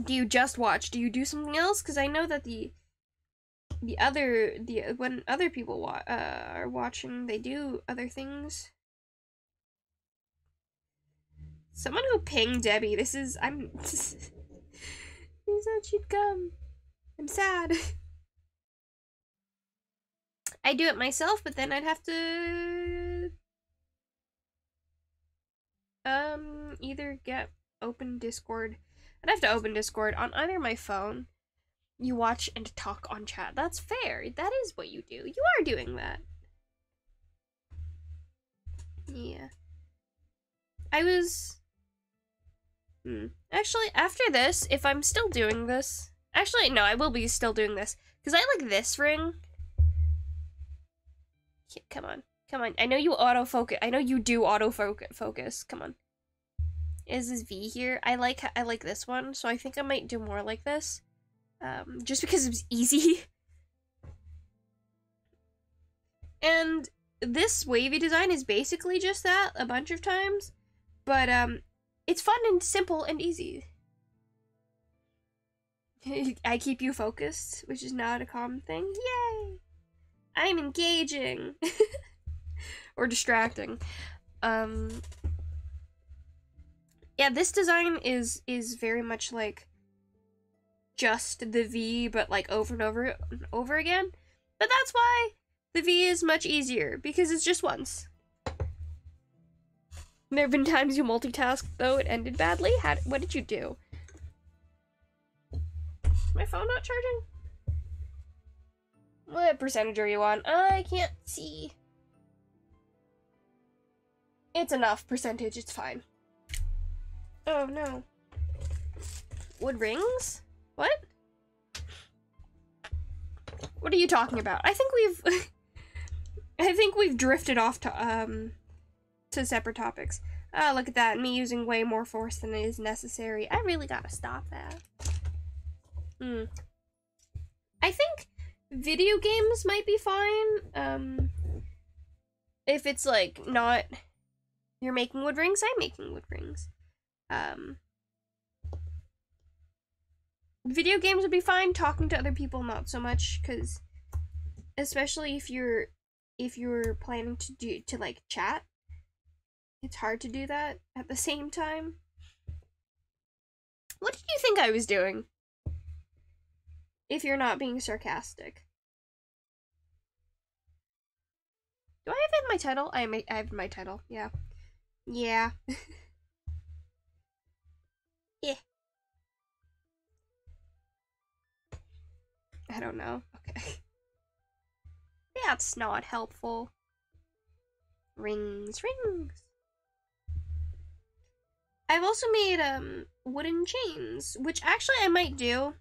Do you just watch? Do you do something else? Because I know that when other people are watching, they do other things. Someone who pinged Debbie. He said she'd come. I'm sad. I do it myself, but then I'd have to either get open Discord. I'd have to open Discord on either my phone. You watch and talk on chat. That's fair. That is what you do. You are doing that. Yeah. I was... Actually, after this, if I'm still doing this... Actually, no, I will be still doing this. Because I like this ring. Yeah, come on. Come on. I know you autofocus. I know you do autofocus. Come on. Is this V here? I like this one, so I think I might do more like this. Just because it was easy. And this wavy design is basically just that a bunch of times. But, it's fun and simple and easy. I keep you focused, which is not a common thing. Yay! I'm engaging. Or distracting. Yeah, this design is very much like just the V, but like over and over again. But that's why the V is much easier, because it's just once. There have been times you multitask, though it ended badly. What did you do? My phone not charging? What percentage are you on? I can't see. It's enough percentage, it's fine. Oh no. Wood rings? What? What are you talking about? I think we've drifted off to separate topics. Oh, look at that, me using way more force than is necessary. I really gotta stop that. I think video games might be fine. If it's like not you're making wood rings, I'm making wood rings. Video games would be fine. Talking to other people, not so much, because especially if you're planning to like chat, it's hard to do that at the same time. What did you think I was doing? If you're not being sarcastic. Do I have it in my title? I have my title, yeah. Yeah. Yeah. I don't know. Okay. That's not helpful. Rings. I've also made wooden chains, which actually I might do.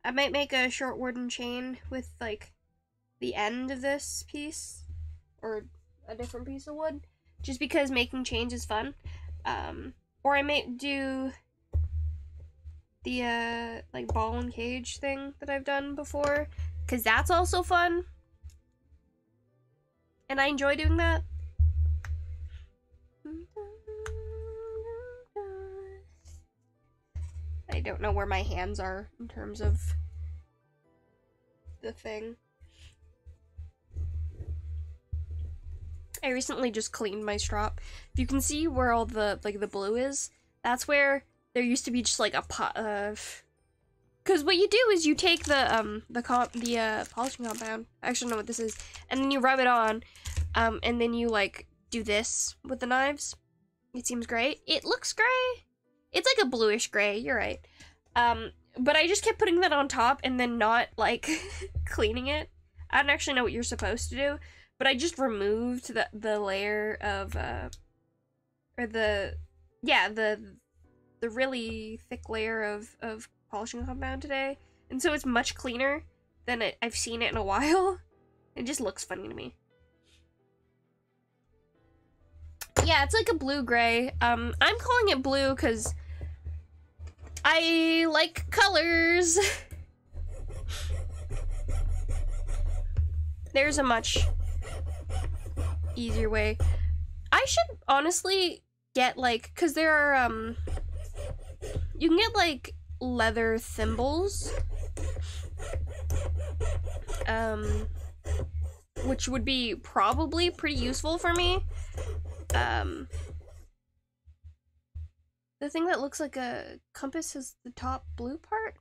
I might make a short wooden chain with like the end of this piece or a different piece of wood, just because making chains is fun. Or I might do the like ball and cage thing that I've done before, because that's also fun and I enjoy doing that. I don't know where my hands are in terms of the thing. I recently just cleaned my strop. If you can see where all the like the blue is, that's where there used to be just like a pot of. Because what you do is you take the polishing compound. I actually know what this is, and then you rub it on, and then you like do this with the knives. It seems gray. It looks gray. It's like a bluish gray. You're right. But I just kept putting that on top and then not like cleaning it. I don't actually know what you're supposed to do, but I just removed the layer of or the really thick layer of polishing compound today, and so it's much cleaner. than I've seen it in a while. It just looks funny to me. Yeah, it's like a blue-gray. I'm calling it blue because I like colors. There's a much easier way. I should honestly get like, cause there are you can get like leather thimbles, which would be probably pretty useful for me. The thing that looks like a compass is the top blue part.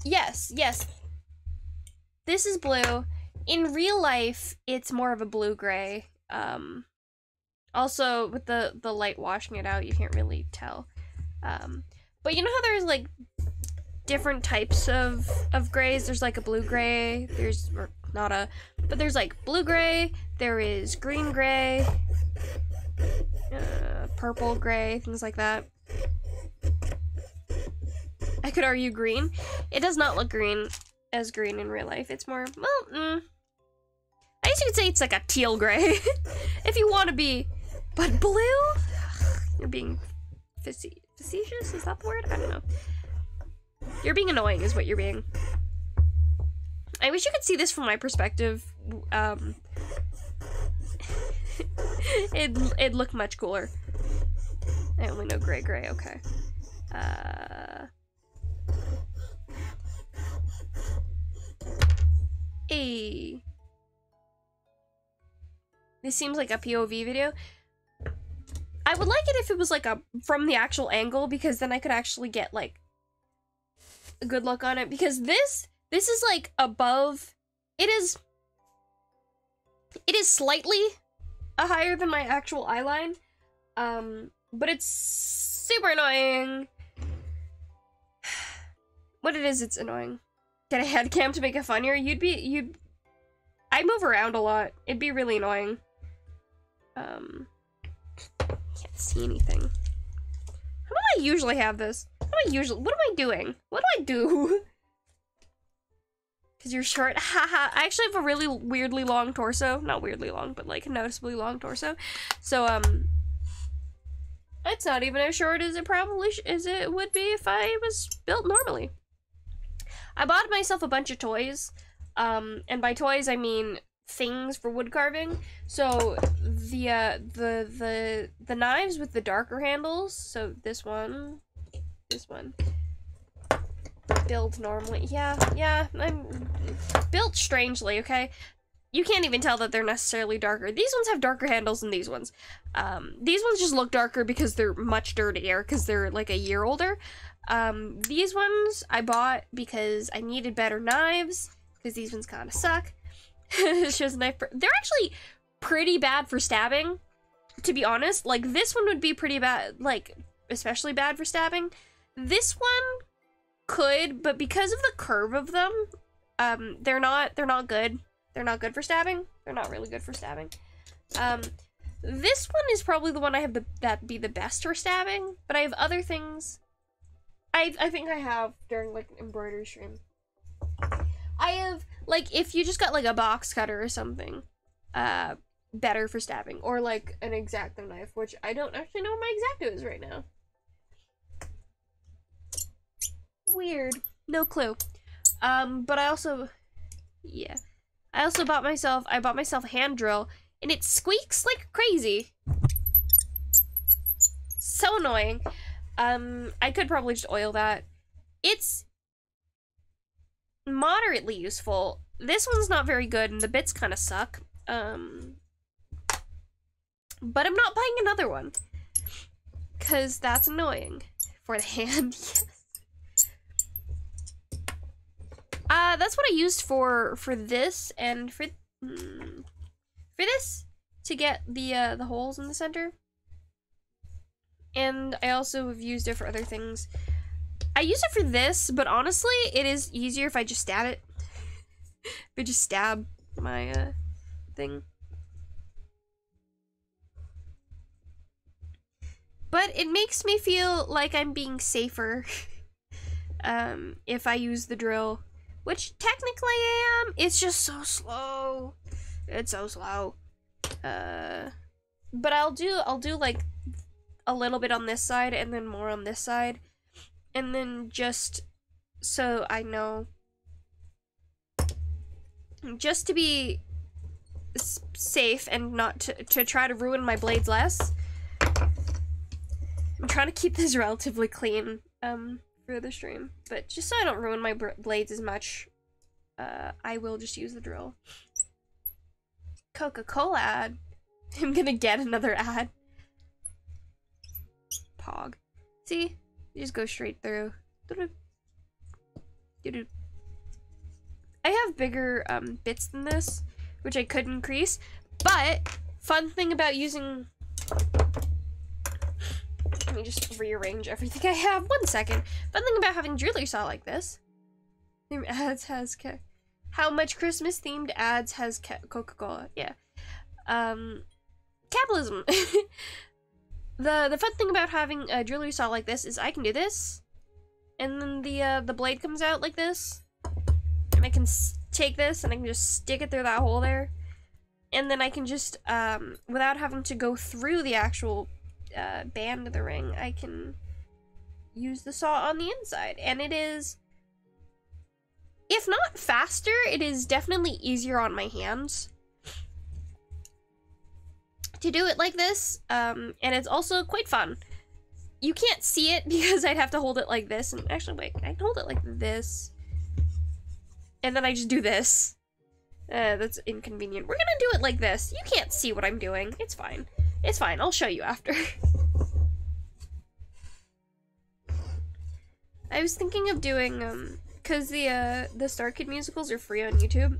Yes, yes. This is blue. In real life, it's more of a blue-gray. Also, with the light washing it out, you can't really tell. But you know how there's, like, different types of grays? There's, like, a blue-gray, there's, or not a, but there's, like, blue-gray, there is green-gray, purple-gray, things like that. I could argue green. It does not look green as green in real life. It's more, well, I guess you could say it's like a teal gray, if you want to be. But blue? You're being facetious? Is that the word? I don't know. You're being annoying is what you're being. I wish you could see this from my perspective. It'd look much cooler. I only know gray, okay. Hey. This seems like a POV video. I would like it if it was like a from the actual angle, because then I could actually get like a good look on it, because this is like above, it is slightly higher than my actual eye line, but it's super annoying. What it is, it's annoying. Get a head cam to make it funnier. I move around a lot. It'd be really annoying. Can't see anything. How do I usually have this? What am I doing? What do I do? Because you're short. Haha. I actually have a really weirdly long torso. Not weirdly long, but like noticeably long torso. So, it's not even as short as it probably as it would be if I was built normally. I bought myself a bunch of toys. And by toys, I mean things for wood carving. So the knives with the darker handles, so this one, build normally. Yeah, I'm built strangely, okay? You can't even tell that they're necessarily darker. These ones have darker handles than these ones. These ones just look darker because they're much dirtier, because they're like a year older. These ones I bought because I needed better knives, because these ones kind of suck. Shows a knife. They're actually pretty bad for stabbing, to be honest. Like, this one would be pretty bad, like, especially bad for stabbing. This one could, but because of the curve of them, they're not good. They're not good for stabbing. They're not really good for stabbing. This one is probably the one I have that'd be the best for stabbing, but I have other things. I think I have during, like, an embroidery stream. I have, like, if you just got, like, a box cutter or something, better for stabbing. Or, like, an X-Acto knife, which I don't actually know what my X-Acto is right now. Weird. No clue. But I also, yeah. I bought myself a hand drill, and it squeaks like crazy. So annoying. I could probably just oil that. It's moderately useful. This one's not very good, and the bits kind of suck. But I'm not buying another one, because that's annoying for the hand. Yes. That's what I used for this, and for this to get the holes in the center. And I also have used it for other things. I use it for this, but honestly, it is easier if I just stab it. If I just stab my thing. But it makes me feel like I'm being safer if I use the drill which technically I am. It's just so slow. It's so slow. But I'll do like a little bit on this side and then more on this side, and then just so I know, just to be safe and not to try to ruin my blades less. I'm trying to keep this relatively clean for the stream, but just so I don't ruin my blades as much, I will just use the drill. Coca-Cola ad. I'm gonna get another ad. Pog. See? You just go straight through. I have bigger bits than this, which I could increase, but fun thing about using... Let me just rearrange everything I have. 1 second. Fun thing about having jewelry saw like this. Ads has... How much Christmas themed ads has Coca-Cola? Yeah. Capitalism. The fun thing about having a jewelry saw like this is I can do this, and then the blade comes out like this, and I can take this and I can just stick it through that hole there, and then I can just without having to go through the actual band of the ring, I can use the saw on the inside, and it is, if not faster, it is definitely easier on my hands to do it like this, and it's also quite fun. You can't see it because I'd have to hold it like this, and actually wait, I can hold it like this, and then I just do this. That's inconvenient. We're gonna do it like this. You can't see what I'm doing. It's fine. It's fine. I'll show you after. I was thinking of doing, cause the Star Kid musicals are free on YouTube.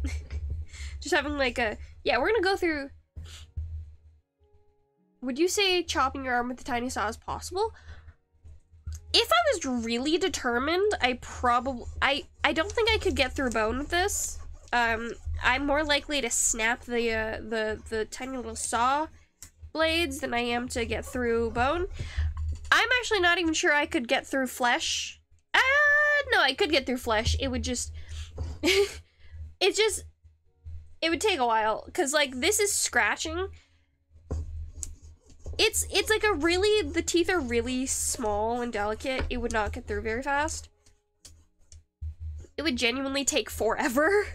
Just having like a, yeah, we're gonna go through. Would you say chopping your arm with the tiny saw is possible? If I was really determined, I don't think I could get through bone with this. I'm more likely to snap the tiny little saw blades than I am to get through bone. I'm actually not even sure I could get through flesh. No, I could get through flesh. It would just, it would take a while, cause like this is scratching. It's like the teeth are really small and delicate. It would not get through very fast. It would genuinely take forever.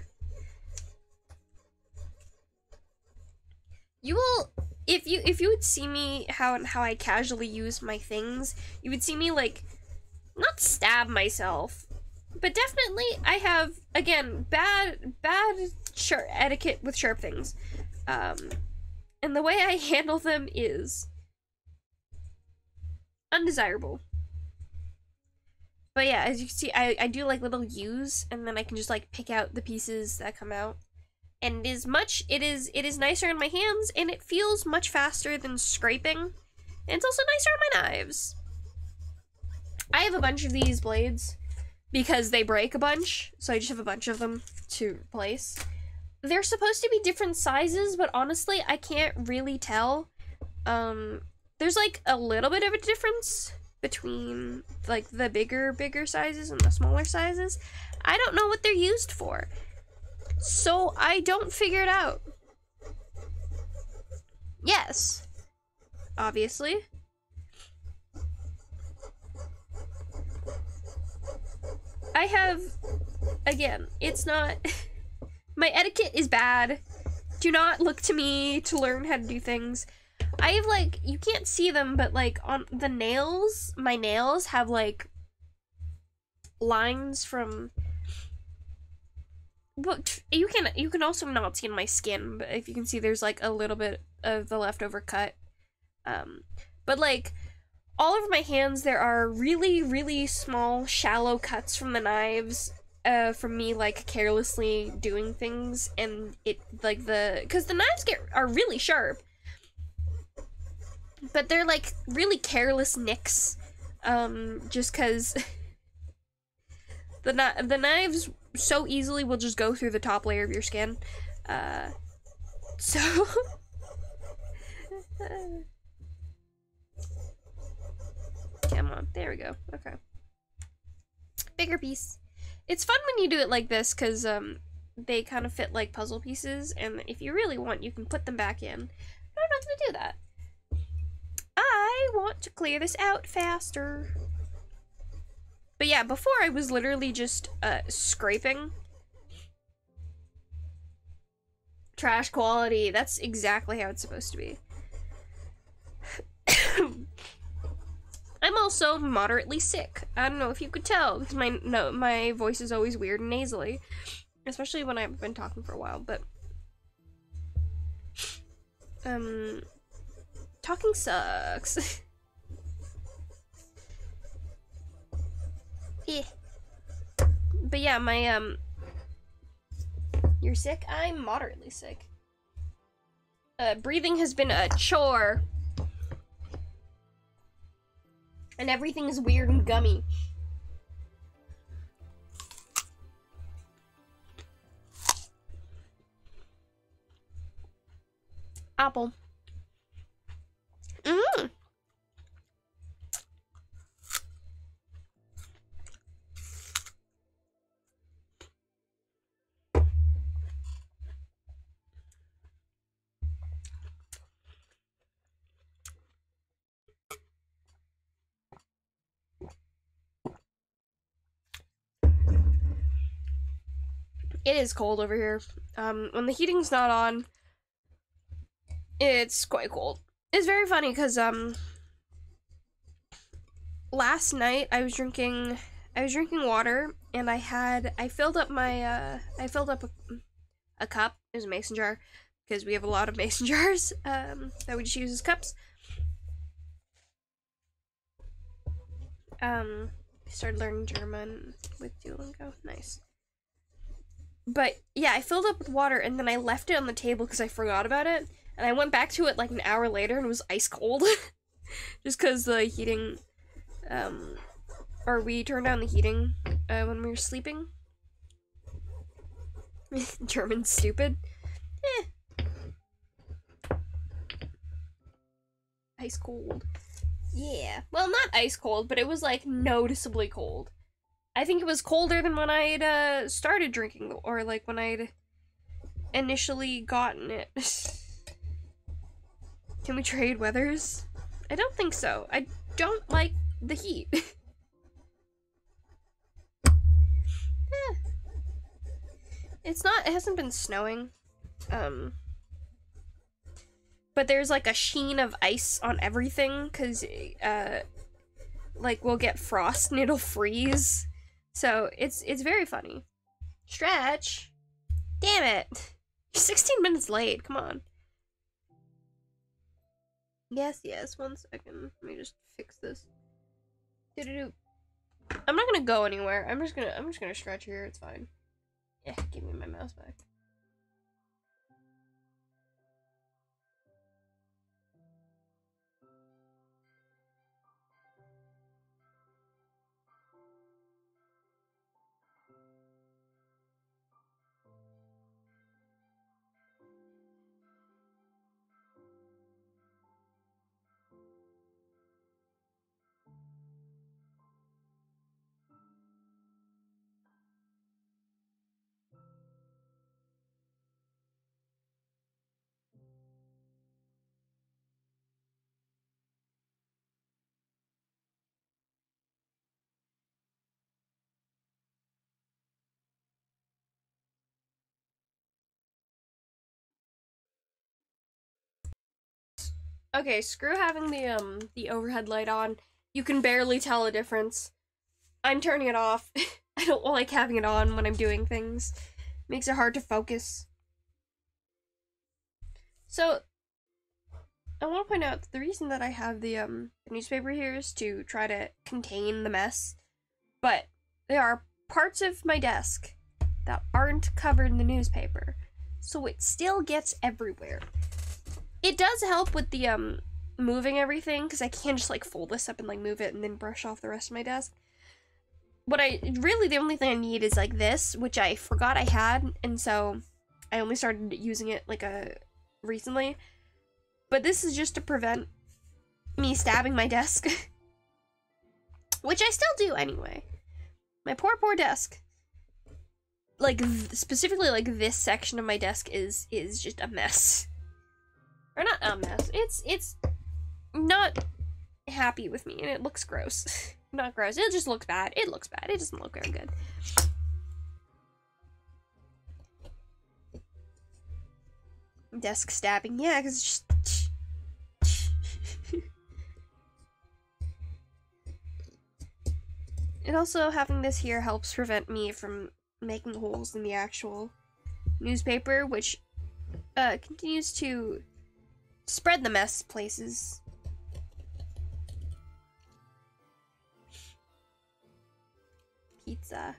You will, if you would see me how I casually use my things, you would see me like, not stab myself, but definitely I have, again, bad etiquette with sharp things. And the way I handle them is undesirable. But yeah, as you can see, I do like little U's, and then I can just like pick out the pieces that come out. And it is nicer in my hands, and it feels much faster than scraping. And it's also nicer on my knives. I have a bunch of these blades because they break a bunch, so I just have a bunch of them to replace. They're supposed to be different sizes, but honestly, I can't really tell. There's like a little bit of a difference between like the bigger sizes and the smaller sizes. I don't know what they're used for, so I don't figure it out. Yes, obviously. I have, again, it's not, my etiquette is bad. Do not look to me to learn how to do things. I have like, you can't see them, but like on the nails, my nails have like lines from, but you can also not see in my skin, but if you can see, there's like a little bit of the leftover cut. But like all over my hands, there are really small, shallow cuts from the knives, from me like carelessly doing things, and it like because the knives are really sharp, but they're like really careless nicks, just because the knives so easily will just go through the top layer of your skin, so come on, there we go. Okay, bigger piece. It's fun when you do it like this, because they kind of fit like puzzle pieces, and if you really want, you can put them back in. But I'm not gonna do that. I want to clear this out faster. But yeah, before I was literally just scraping. Trash quality. That's exactly how it's supposed to be. I'm also moderately sick. I don't know if you could tell, because my voice is always weird and nasally, especially when I've been talking for a while, but talking sucks. Yeah. But yeah, my you're sick? I'm moderately sick. Breathing has been a chore. And everything is weird and gummy. Apple. Mmm. It is cold over here. When the heating's not on, it's quite cold. It's very funny because last night I was drinking water, and I filled up a cup. It was a mason jar, because we have a lot of mason jars that we just use as cups. I started learning German with Duolingo. Nice. But yeah, I filled up with water, and then I left it on the table because I forgot about it. And I went back to it like an hour later, and it was ice cold. Just because the heating, or we turned down the heating when we were sleeping. German's stupid. Ice cold. Yeah. Well, not ice cold, but it was like noticeably cold. I think it was colder than when I'd started drinking, or like when I'd initially gotten it. Can we trade weathers? I don't think so. I don't like the heat. It hasn't been snowing. But there's like a sheen of ice on everything, because like we'll get frost and it'll freeze. So it's very funny. Stretch. Damn it. You're 16 minutes late. Come on. Yes, 1 second. Let me just fix this. I'm not gonna go anywhere. I'm just gonna stretch here. It's fine. Yeah, give me my mouse back. Okay, screw having the overhead light on. You can barely tell a difference. I'm turning it off. I don't like having it on when I'm doing things. Makes it hard to focus. So, I want to point out that the reason that I have the newspaper here is to try to contain the mess. But there are parts of my desk that aren't covered in the newspaper, so it still gets everywhere. It does help with the moving everything, because I can't just like fold this up and like move it and then brush off the rest of my desk. The only thing I need is like this, which I forgot I had, and so I only started using it like recently. But this is just to prevent me stabbing my desk. Which I still do anyway. My poor desk. like, specifically, like, this section of my desk is just a mess. Or not a mess. It's not happy with me, and it looks gross. Not gross. It just looks bad. It looks bad. It doesn't look very good. Desk stabbing. Yeah, because it's just... And also, having this here helps prevent me from making holes in the actual newspaper, which continues to spread the mess places. Pizza.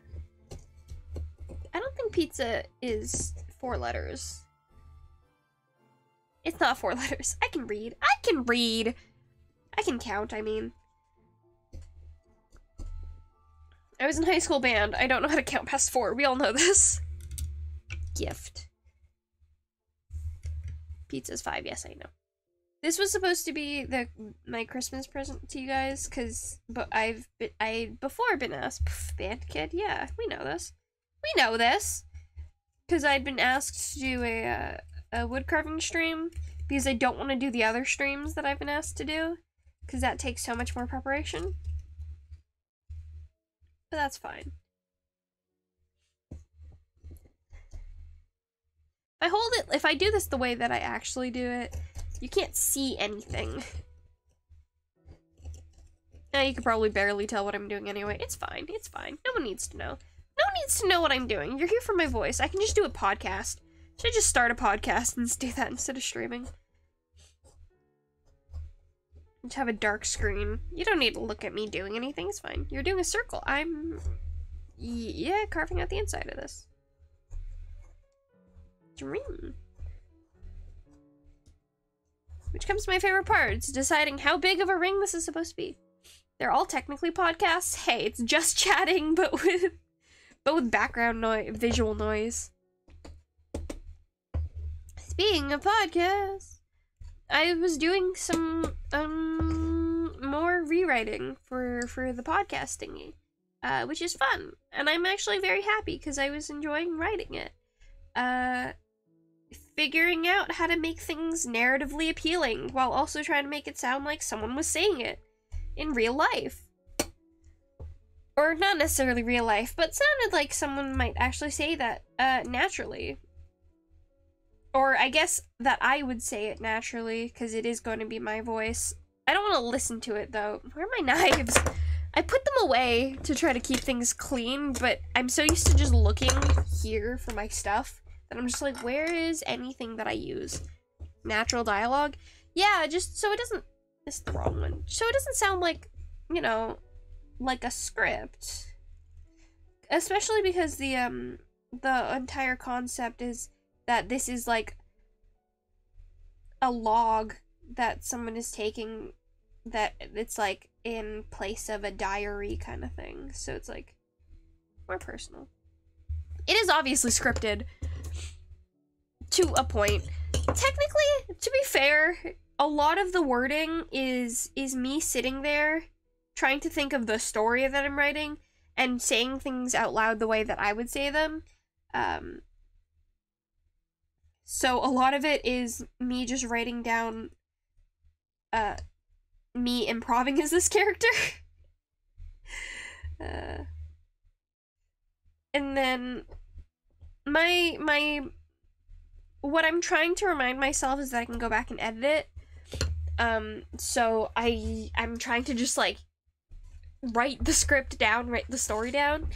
I don't think pizza is 4 letters. It's not 4 letters. I can read. I can read! I can count, I mean. I was in high school band. I don't know how to count past 4. We all know this. Gift. Pizza's 5. Yes, I know. This was supposed to be my Christmas present to you guys, but before been asked. Band kid? Yeah, we know this. We know this! Because I'd been asked to do a woodcarving stream, because I don't want to do the other streams that I've been asked to do, because that takes so much more preparation. But that's fine. If I do this the way that I actually do it, you can't see anything. Now you could probably barely tell what I'm doing anyway. It's fine. It's fine. No one needs to know. No one needs to know what I'm doing. You're here for my voice. I can just do a podcast. Should I just start a podcast and do that instead of streaming? Just have a dark screen. You don't need to look at me doing anything. It's fine. You're doing a circle. Yeah, carving out the inside of this. Dream. Which comes to my favorite part. It's deciding how big of a ring this is supposed to be. They're all technically podcasts. Hey, it's just chatting, but with background noise, visual noise. Speaking of podcasts, I was doing some more rewriting for the podcast thingy, which is fun, and I'm actually very happy because I was enjoying writing it. Figuring out how to make things narratively appealing while also trying to make it sound like someone was saying it in real life. Or not necessarily real life, but sounded like someone might actually say that naturally. Or I guess that I would say it naturally, because it is going to be my voice. I don't want to listen to it, though. Where are my knives? I put them away to try to keep things clean, but I'm so used to just looking here for my stuff that I'm just like, where is anything that I use? Natural dialogue? Yeah, just so it doesn't... This is the wrong one. So it doesn't sound like, you know, like a script. Especially because the entire concept is that this is like a log that someone is taking, that it's like in place of a diary kind of thing. So it's like more personal. It is obviously scripted to a point. Technically, to be fair, a lot of the wording is me sitting there trying to think of the story that I'm writing and saying things out loud the way that I would say them. So a lot of it is me just writing down me improving as this character. And then what I'm trying to remind myself is that I can go back and edit it. So I'm trying to just like write the script down, write the story down,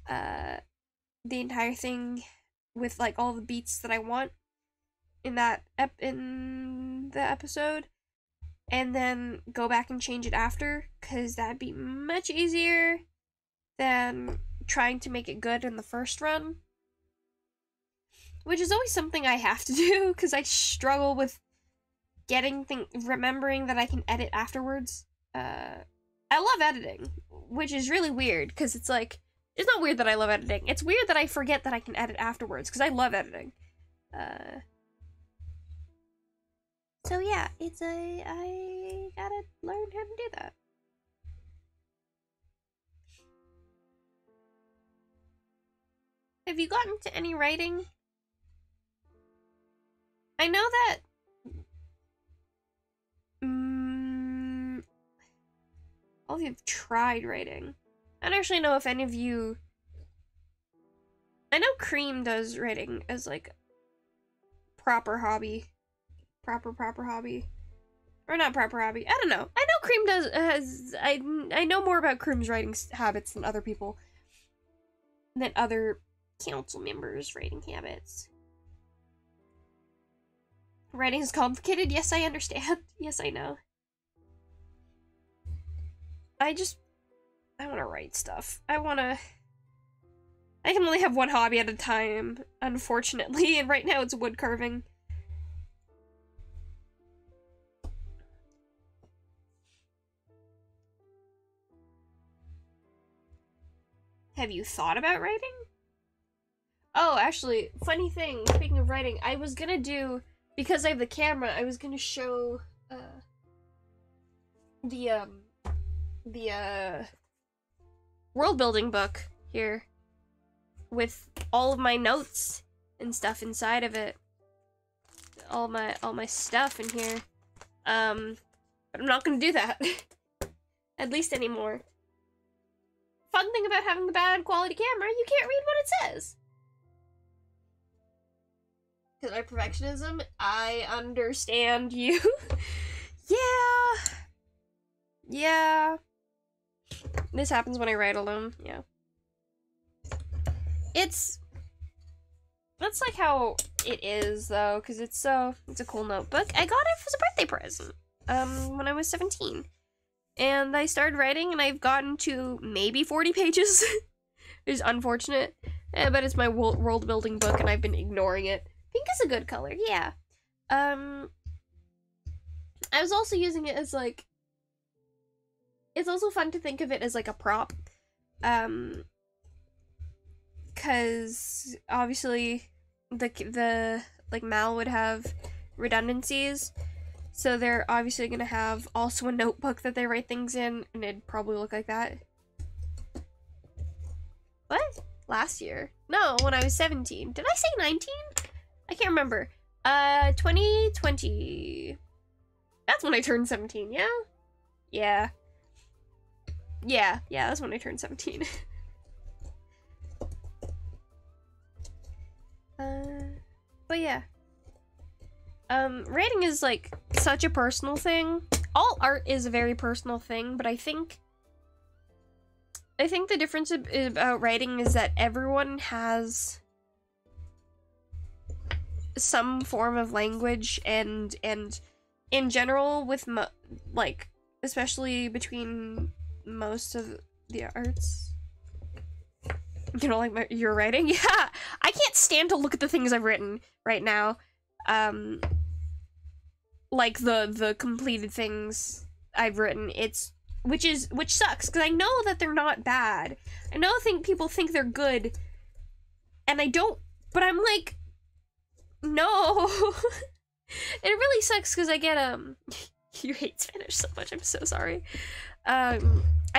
the entire thing with like all the beats that I want in the episode, and then go back and change it after, because that'd be much easier than trying to make it good in the first run. Which is always something I have to do, because I struggle with remembering that I can edit afterwards. I love editing, which is really weird, because it's like, it's not weird that I love editing. It's weird that I forget that I can edit afterwards, because I love editing. So yeah, I gotta learn how to do that. Have you gotten to any writing? I know that... all of you have tried writing. I don't actually know if any of you... I know Cream does writing as, like, proper hobby. Proper hobby. Or not proper hobby. I don't know. I know Cream does... I know more about Cream's writing habits than other people. Than other council members' writing habits. Writing is complicated. Yes, I understand. Yes, I know. I want to write stuff. I can only have one hobby at a time, unfortunately, and right now it's woodcarving. Have you thought about writing? Oh, actually, funny thing, speaking of writing, I was gonna do, because I have the camera, I was gonna show, the world building book here with all of my notes and stuff inside of it. All my stuff in here. But I'm not gonna do that. At least anymore. Fun thing about having the bad quality camera, you can't read what it says. Because my perfectionism, I understand you. Yeah. This happens when I write alone, yeah. That's like how it is, though, because it's a cool notebook. I got it as a birthday present, when I was 17. And I started writing, and I've gotten to maybe 40 pages. It's unfortunate, but it's my world building book, and I've been ignoring it. Pink is a good color, yeah. I was also using it as, like, it's also fun to think of it as, like, a prop. Because, obviously, the like, Mal would have redundancies. So they're obviously gonna have also a notebook that they write things in, and it'd probably look like that. What? Last year? No, when I was 17. Did I say 19? I can't remember. 2020. That's when I turned 17, yeah? Yeah, that's when I turned 17. But yeah. Writing is, like, such a personal thing. All art is a very personal thing, but I think the difference about writing is that everyone has some form of language, and in general, with like, especially between most of the arts. You know, like your writing? Yeah! I can't stand to look at the things I've written right now. Like the completed things I've written. Which sucks, because I know that they're not bad. I know people think they're good, and I don't, but I'm like, no. It really sucks, because I get, you hate Spanish so much, I'm so sorry. I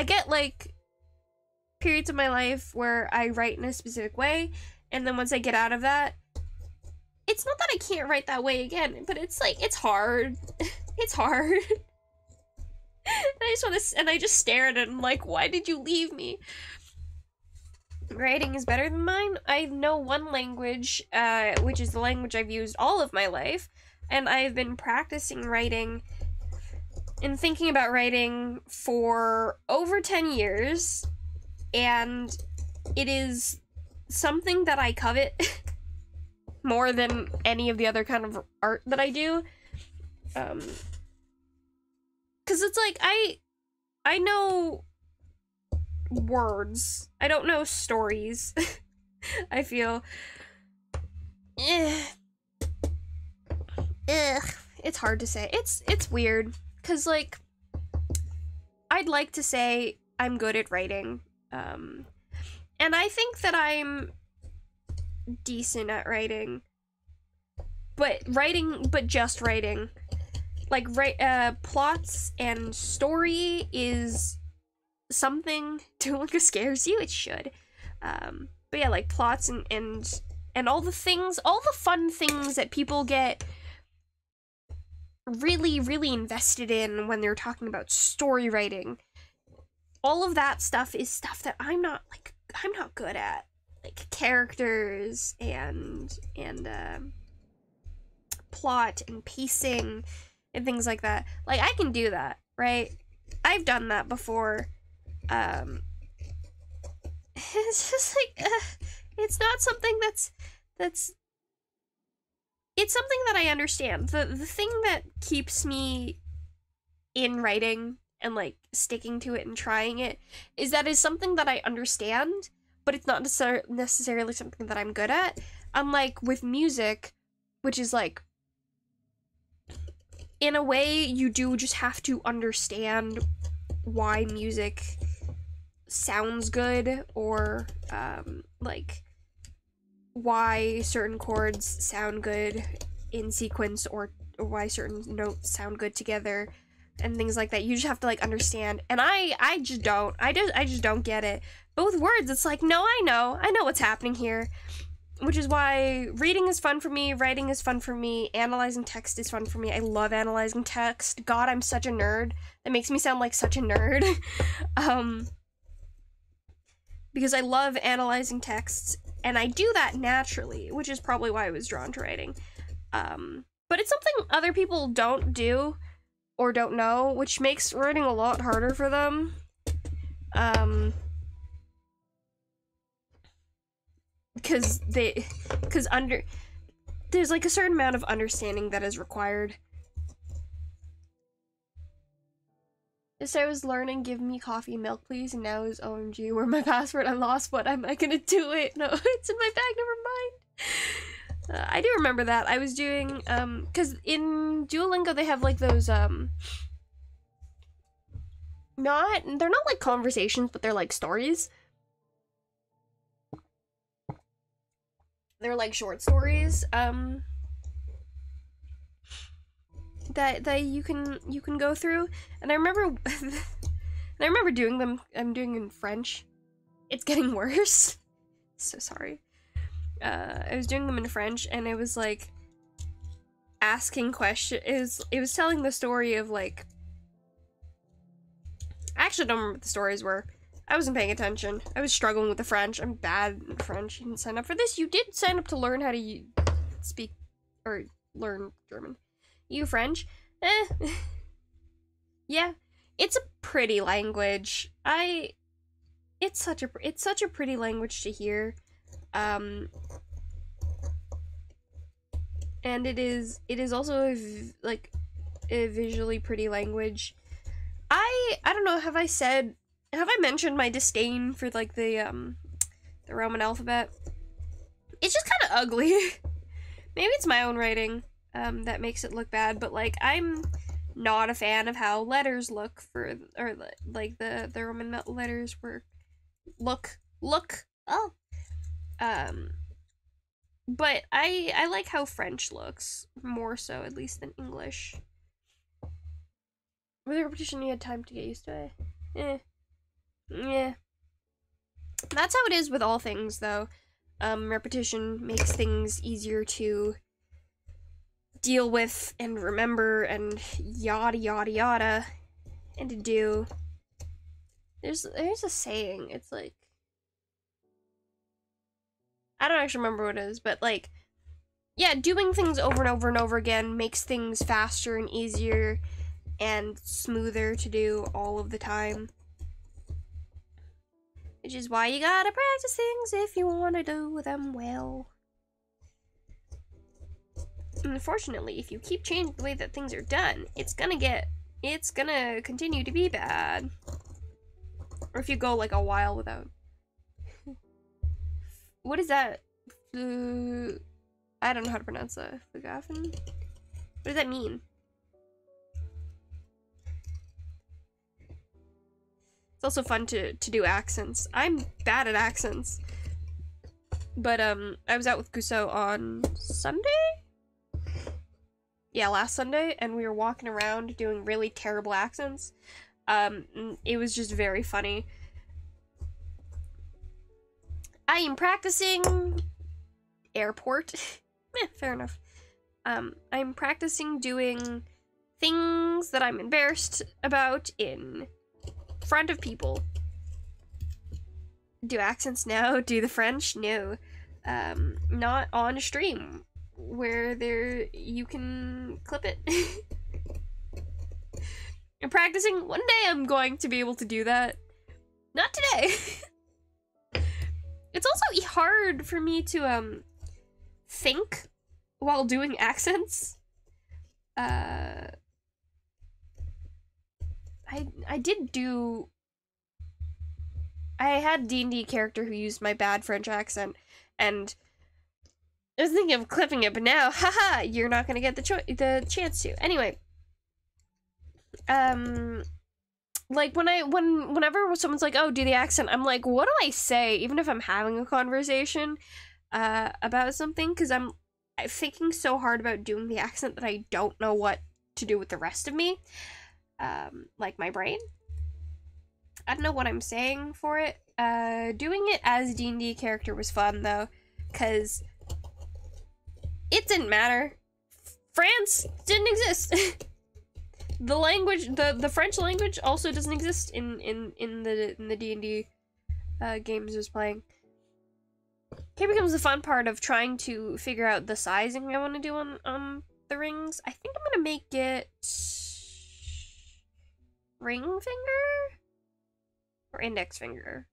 get, like, periods of my life where I write in a specific way, and then once I get out of that, it's not that I can't write that way again, but it's like, it's hard. It's hard. And I just stare at it and I'm like, why did you leave me? Writing is better than mine. I know one language, which is the language I've used all of my life, and I've been practicing writing and thinking about writing for over 10 years, and it is something that I covet more than any of the other kind of art that I do. Because it's like, I know words. I don't know stories. I feel. It's hard to say. It's weird. Because, like, I'd like to say I'm good at writing. And I think that I'm decent at writing. But just writing. Like, plots and story is something. Don't look as scares you, it should. But yeah, like plots and all the things, all the fun things that people get really, really invested in when they're talking about story writing. All of that stuff is stuff that I'm not good at. Like characters and plot and pacing and things like that. Like I can do that, right? I've done that before. It's just like it's not something that's it's something that I understand. The thing that keeps me in writing and like sticking to it and trying it is that it's something that I understand, but it's not necessarily something that I'm good at. Unlike with music, which is like, in a way, you do just have to understand why music sounds good, or like why certain chords sound good in sequence, or why certain notes sound good together, and things like that. You just have to like understand, and I just don't. I just don't get it. But with words, it's like, no, I know what's happening here. Which is why reading is fun for me, writing is fun for me, analyzing text is fun for me. I love analyzing text. God, I'm such a nerd. That makes me sound like such a nerd. Because I love analyzing texts, and I do that naturally, which is probably why I was drawn to writing. But it's something other people don't do or don't know, which makes writing a lot harder for them. Because there's like a certain amount of understanding that is required. Just I was learning, give me coffee and milk, please, and now is OMG, where my password? I lost. What am I gonna do? It? No, it's in my bag. Never mind. I do remember that. I was doing because in Duolingo they have like those they're not like conversations, but they're like stories. They're like short stories that you can go through, and I remember doing them. I'm doing in French. It's getting worse. So sorry. I was doing them in French, and it was like asking questions. It was telling the story of like. I actually don't remember what the stories were. I wasn't paying attention. I was struggling with the French. I'm bad in French. You didn't sign up for this. You did sign up to learn how to speak or learn German. You French? Yeah, it's a pretty language. It's such a pretty language to hear. And it is also like a visually pretty language. I don't know, have I mentioned my disdain for like the Roman alphabet? It's just kind of ugly. Maybe it's my own writing that makes it look bad, but like I'm not a fan of how letters look or like the Roman letters look. Oh. But I like how French looks more so, at least, than English. With the repetition, you had time to get used to it. Yeah. That's how it is with all things, though. Repetition makes things easier to deal with and remember and yada yada yada and to do. There's a saying, it's like, I don't actually remember what it is, but like, yeah, doing things over and over and over again makes things faster and easier and smoother to do all of the time. Which is why you gotta practice things if you want to do them well. Unfortunately, if you keep changing the way that things are done, it's gonna continue to be bad. Or if you go like a while without. What is that? I don't know how to pronounce that. Fugafen? What does that mean? It's also fun to do accents. I'm bad at accents. But I was out with Gusso on Sunday? Yeah, last Sunday, and we were walking around doing really terrible accents. It was just very funny. I am practicing airport. Fair enough. I'm practicing doing things that I'm embarrassed about in front of people. Do accents? No. Do the French? No. Not on stream where you can clip it. I'm practicing. One day I'm going to be able to do that. Not today. It's also hard for me to think while doing accents. I had a D&D character who used my bad French accent, and I was thinking of clipping it, but now, haha, you're not gonna get the chance to. Anyway, like whenever someone's like, "Oh, do the accent," I'm like, "What do I say?" Even if I'm having a conversation about something, because I'm thinking so hard about doing the accent that I don't know what to do with the rest of me, like my brain. I don't know what I'm saying for it. Doing it as D&D character was fun though, because it didn't matter. France didn't exist. The language, the French language also doesn't exist in the D&D games I was playing. Here becomes the fun part of trying to figure out the sizing I want to do on the rings. I think I'm gonna make it ring finger or index finger.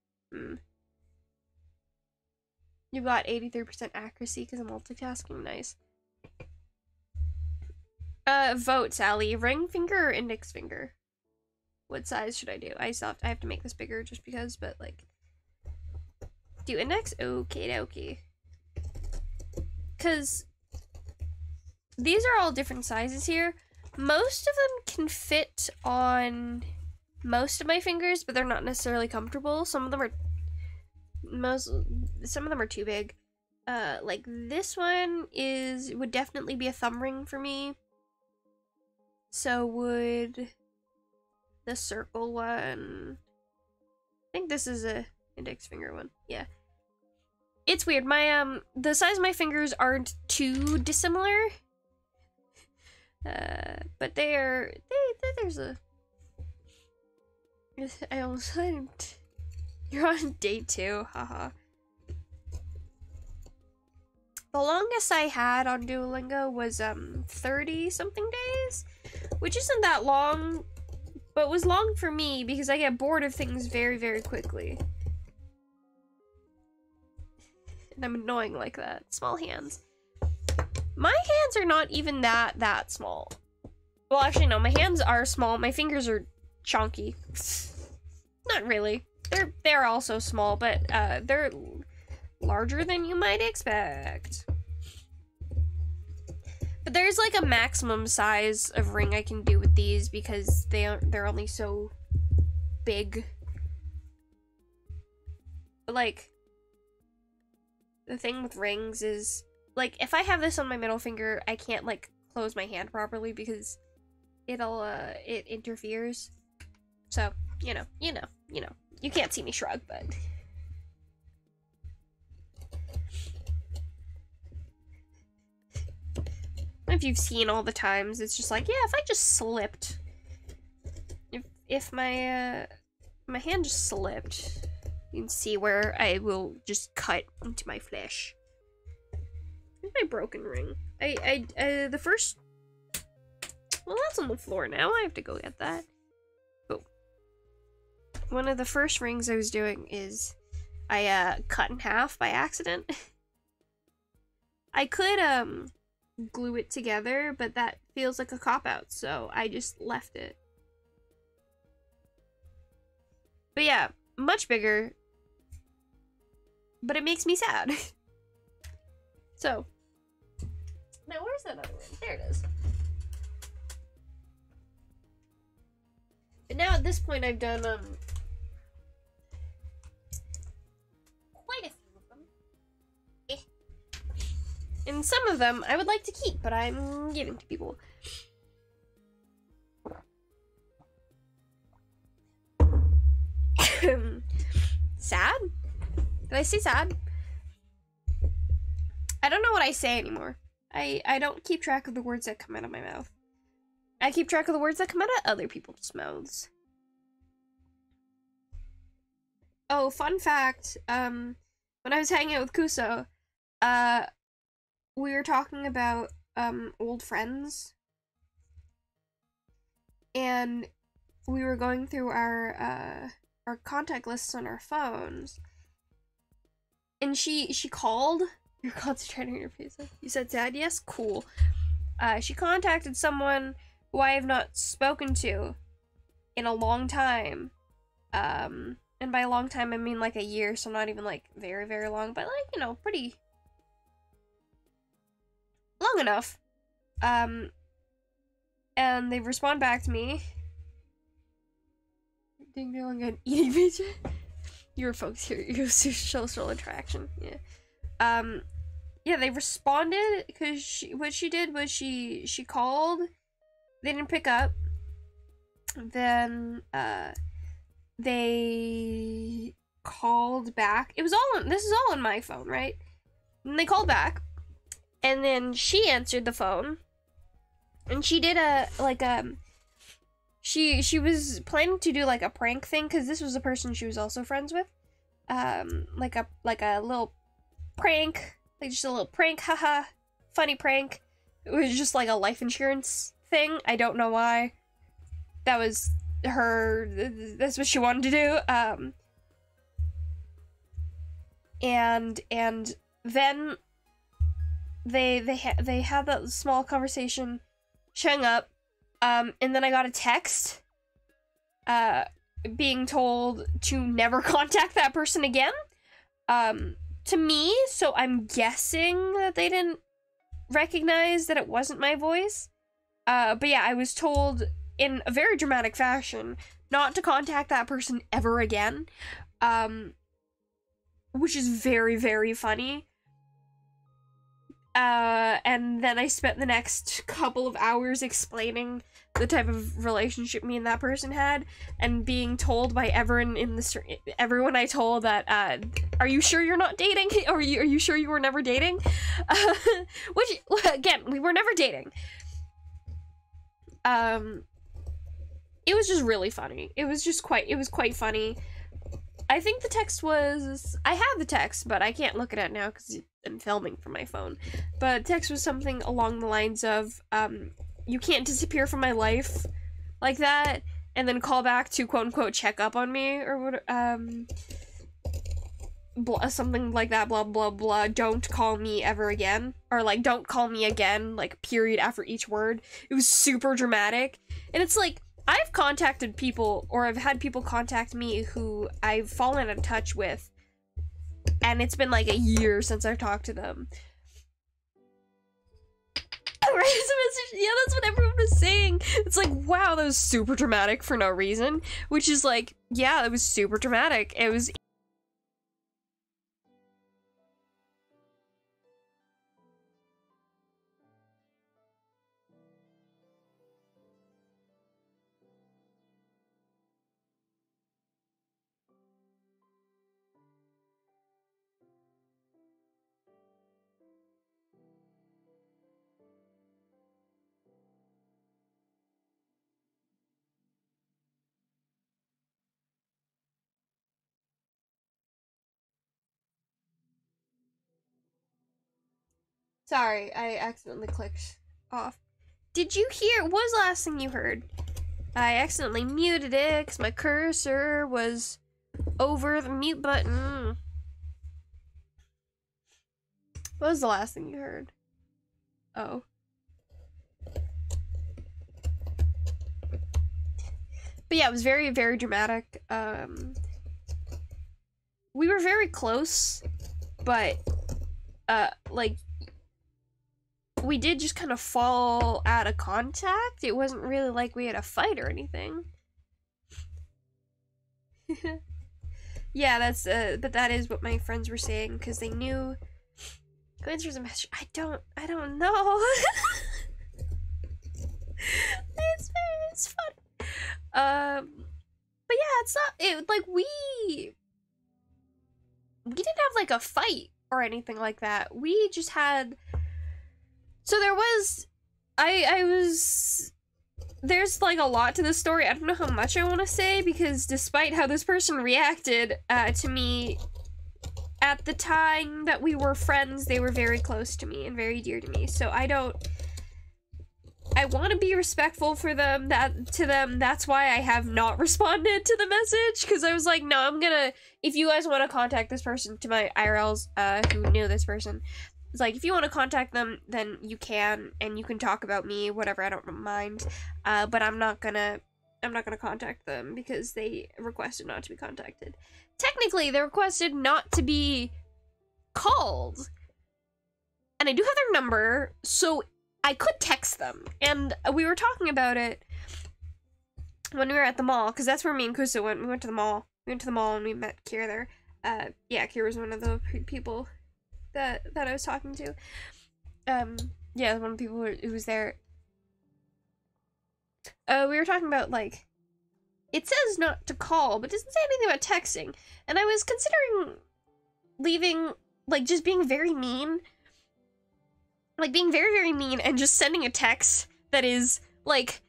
You got 83% accuracy because I'm multitasking. Nice. Vote, Sally. Ring finger or index finger? What size should I do? I have to make this bigger just because, but like, do index? Okay, dokie. Because these are all different sizes here. Most of them can fit on most of my fingers, but they're not necessarily comfortable. Some of them are too big. Like this one would definitely be a thumb ring for me. So would the circle one. I think this is a index finger one. Yeah. It's weird. My the size of my fingers aren't too dissimilar. But there's a I almost you're on day 2, haha. The longest I had on Duolingo was 30 something days, which isn't that long, but was long for me because I get bored of things very, very quickly. And I'm annoying like that. Small hands. My hands are not even that small. Well, actually no, my hands are small. My fingers are chunky. Not really. They're also small, but they're larger than you might expect. But there's like a maximum size of ring I can do with these because they're only so big. But like, the thing with rings is, like, if I have this on my middle finger, I can't like close my hand properly because it interferes. So, you know. You can't see me shrug, but if you've seen all the times, it's just like, yeah, if I just slipped, if my my hand just slipped, you can see where I will just cut into my flesh. Here's my broken ring. The first, well, that's on the floor now. I have to go get that. Oh, one of the first rings I was doing is I cut in half by accident. I could glue it together, but that feels like a cop-out, so I just left it. But yeah, much bigger, but it makes me sad. So, now where's that other ring? There it is. But now at this point I've done quite a few of them. And some of them I would like to keep, but I'm giving to people. Sad? Did I say sad? I don't know what I say anymore. I don't keep track of the words that come out of my mouth. I keep track of the words that come out of other people's mouths. Oh, fun fact, when I was hanging out with Kuso, we were talking about, old friends. And we were going through our contact lists on our phones. And she called. You're concentrating on your face. You said sad? Yes? Cool. She contacted someone who I have not spoken to in a long time. And by a long time, I mean like a year, so not even like very, very long, but like, you know, pretty long enough. And they respond back to me. Ding dong and eating pizza. You were folks here. You were social interaction. Yeah. Yeah, they responded because what she did was she called. They didn't pick up. Then they called back. It was all on, this is all on my phone, right? And they called back, and then she answered the phone, and she did she was planning to do like a prank thing, because this was a person she was also friends with, like a little prank, like just a little prank, haha, funny prank. It was just like a life insurance thing. I don't know why. That was that's what she wanted to do. And then they had that small conversation, showing up, and then I got a text, being told to never contact that person again, to me, so I'm guessing that they didn't recognize that it wasn't my voice, but yeah, I was told in a very dramatic fashion not to contact that person ever again, which is very, very funny. And then I spent the next couple of hours explaining the type of relationship me and that person had, and being told by everyone I told that, are you sure you're not dating? Are you sure you were never dating? Which, again, we were never dating. It was just really funny. It was quite funny. I think the text was, I have the text, but I can't look at it now because I'm filming from my phone. But the text was something along the lines of, you can't disappear from my life like that, and then call back to quote-unquote check up on me, or what, something like that, blah, blah, blah, don't call me ever again, or like, don't call me again, like, period after each word. It was super dramatic, and it's like, I've contacted people, or I've had people contact me who I've fallen out of touch with, and it's been like a year since I've talked to them. Yeah, that's what everyone was saying. It's like, wow, that was super dramatic for no reason. Which is like, yeah, that was super dramatic. It was... Sorry, I accidentally clicked off. Did you hear? What was the last thing you heard? I accidentally muted it because my cursor was over the mute button. What was the last thing you heard? Oh. But yeah, it was very, very dramatic. We were very close, but, like, we did just kind of fall out of contact. It wasn't really like we had a fight or anything. Yeah, that's, but that is what my friends were saying, because they knew. Go answer the message. I don't know. It's fun. But yeah, it's not, like, we didn't have, like, a fight or anything like that. We just had, so there was, I was, there's like a lot to this story. I don't know how much I want to say, because despite how this person reacted to me at the time that we were friends, they were very close to me and very dear to me. So I want to be respectful for them, that's why I have not responded to the message, because I was like, no, I'm gonna, if you guys want to contact this person, to my IRLs who knew this person, it's like, if you want to contact them, then you can, and you can talk about me, whatever, I don't mind, but I'm not gonna contact them because they requested not to be contacted. Technically, they requested not to be called, and I do have their number, so I could text them, and we were talking about it when we were at the mall, because that's where me and Kusa went. We went to the mall. We went to the mall and we met Kira there. Yeah, Kira was one of the people that I was talking to. Yeah, one of the people who was there. We were talking about, like, it says not to call, but doesn't say anything about texting. And I was considering leaving, like, just being very mean. Like, being very, very mean and just sending a text that is, like,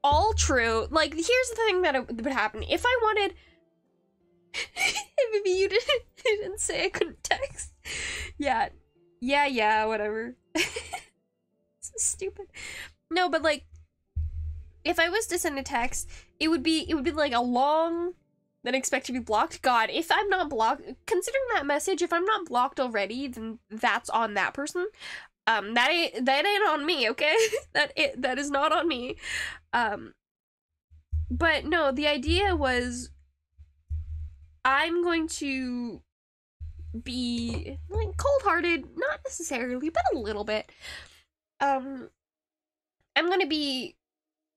all true. Like, here's the thing that would happen. If I wanted... Maybe you didn't say I couldn't text. Yeah, whatever. So stupid. No, but, like, if I was to send a text, it would be like a long, then expect to be blocked. God, if I'm not blocked, considering that message, if I'm not blocked already, then that's on that person. That ain't on me, okay? that is not on me. But no, the idea was I'm going to be, like, cold-hearted, not necessarily, but a little bit. I'm gonna be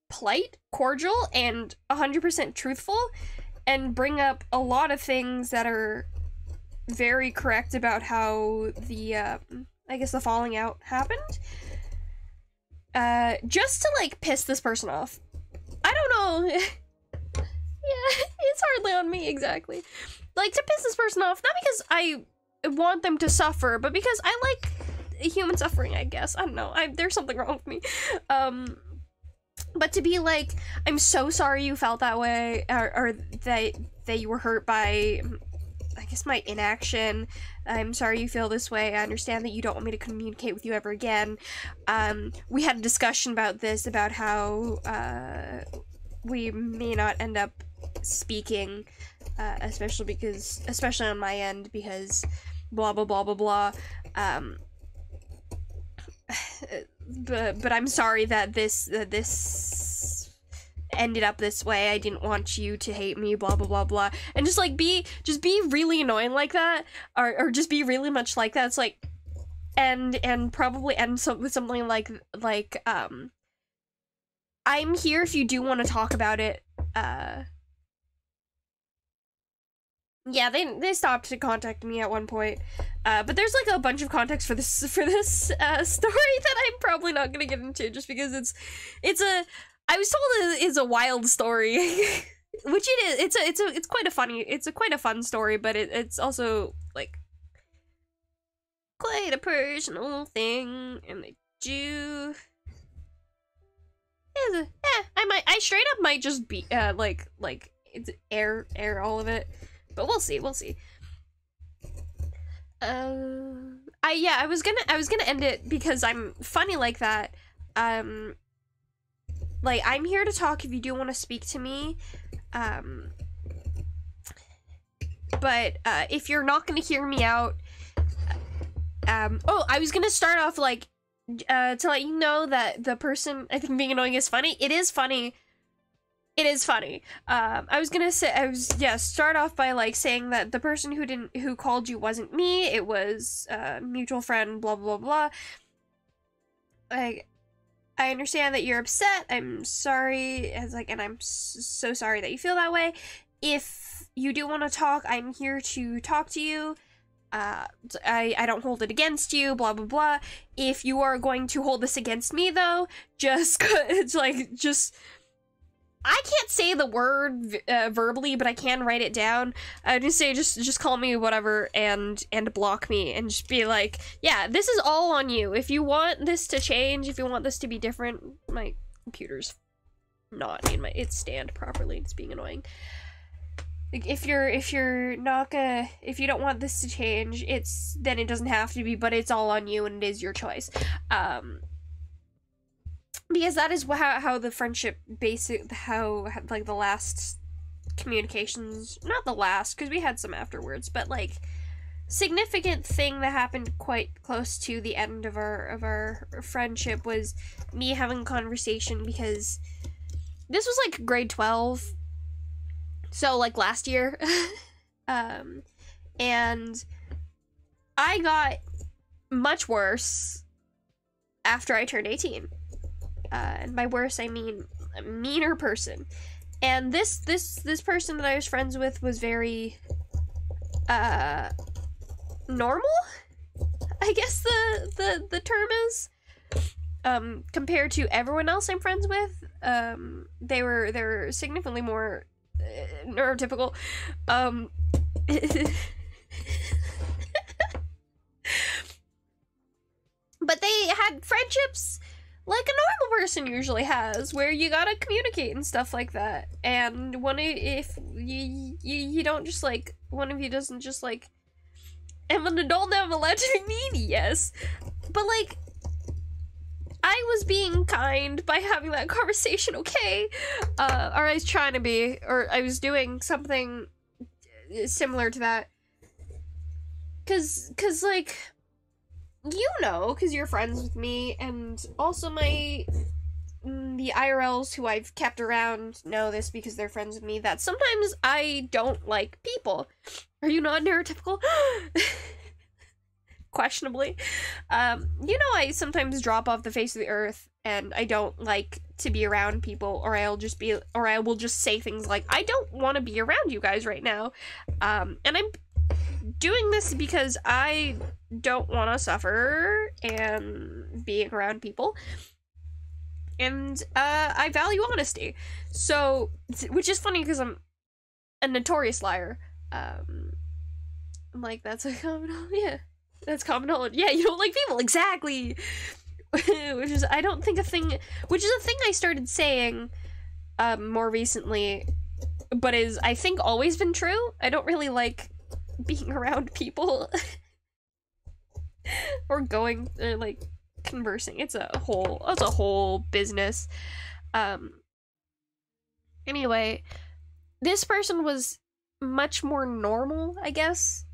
polite, cordial, and 100% truthful, and bring up a lot of things that are very correct about how the, I guess the falling out happened. Just to, like, piss this person off. I don't know. Yeah, it's hardly on me, exactly. Like, to piss this person off, not because I want them to suffer, but because I like human suffering, I guess. I don't know. There's something wrong with me. But to be like, I'm so sorry you felt that way, or that you were hurt by, I guess, my inaction. I'm sorry you feel this way. I understand that you don't want me to communicate with you ever again. We had a discussion about this, about how, we may not end up speaking, especially on my end, because blah, blah, blah, blah, blah. But I'm sorry that this ended up this way. I didn't want you to hate me, blah, blah, blah, blah. And just be really annoying like that, or just be really much like that. It's like, and probably end with something like, I'm here if you do want to talk about it. Yeah, they stopped contacting me at one point. But there's, like, a bunch of context for this story that I'm probably not gonna get into, just because I was told it's a wild story. Which it is. It's quite a fun story, but it's also, like, quite a personal thing, and they do... I straight up might just be, like, it's air all of it. But we'll see. I was gonna end it because I'm funny like that. Like, I'm here to talk if you do want to speak to me. But, if you're not gonna hear me out, oh, I was gonna start off, like, to let you know that the person I think being annoying is funny. It is funny. Start off by, like, saying that the person who called you wasn't me. It was a mutual friend, blah, blah, blah. I understand that you're upset. I'm sorry. And I'm so sorry that you feel that way. If you do want to talk, I'm here to talk to you. I don't hold it against you, blah, blah, blah. If you are going to hold this against me, though, just I can't say the word verbally, but I can write it down. Just say, just call me whatever and block me and just be like, yeah, this is all on you. If you want this to change, if you want this to be different, my computer's not in its stand properly. It's being annoying. Like, if you don't want this to change, then it doesn't have to be, but it's all on you and it is your choice. Because that is how the friendship like the last communications, not the last, because we had some afterwards, but like significant thing that happened quite close to the end of our friendship was me having a conversation, because this was like grade 12, so like last year. And I got much worse after I turned 18. And by worse, I mean a meaner person. And this person that I was friends with was very, normal? I guess the term is. Compared to everyone else I'm friends with, they were significantly more neurotypical. But they had friendships like a normal person usually has, where you gotta communicate and stuff like that. And if you don't just like, one of you doesn't just like, I'm an adult now, I'm allowed to be mean, yes. But like, I was being kind by having that conversation, okay? Or I was trying to be, or I was doing something similar to that. Cause like, you know, because you're friends with me, and also the IRLs who I've kept around know this because they're friends with me, that sometimes I don't like people. Are you not neurotypical? Questionably. You know, I sometimes drop off the face of the earth, and I don't like to be around people, or I will just say things like, I don't want to be around you guys right now. And I'm doing this because I don't want to suffer and being around people, and I value honesty. So, which is funny because I'm a notorious liar. Like, that's a common, yeah, that's common knowledge. Yeah, you don't like people, exactly. Which is a thing I started saying more recently, but is, I think, always been true. I don't really like being around people or going like conversing. It's a whole business. Anyway, this person was much more normal, I guess.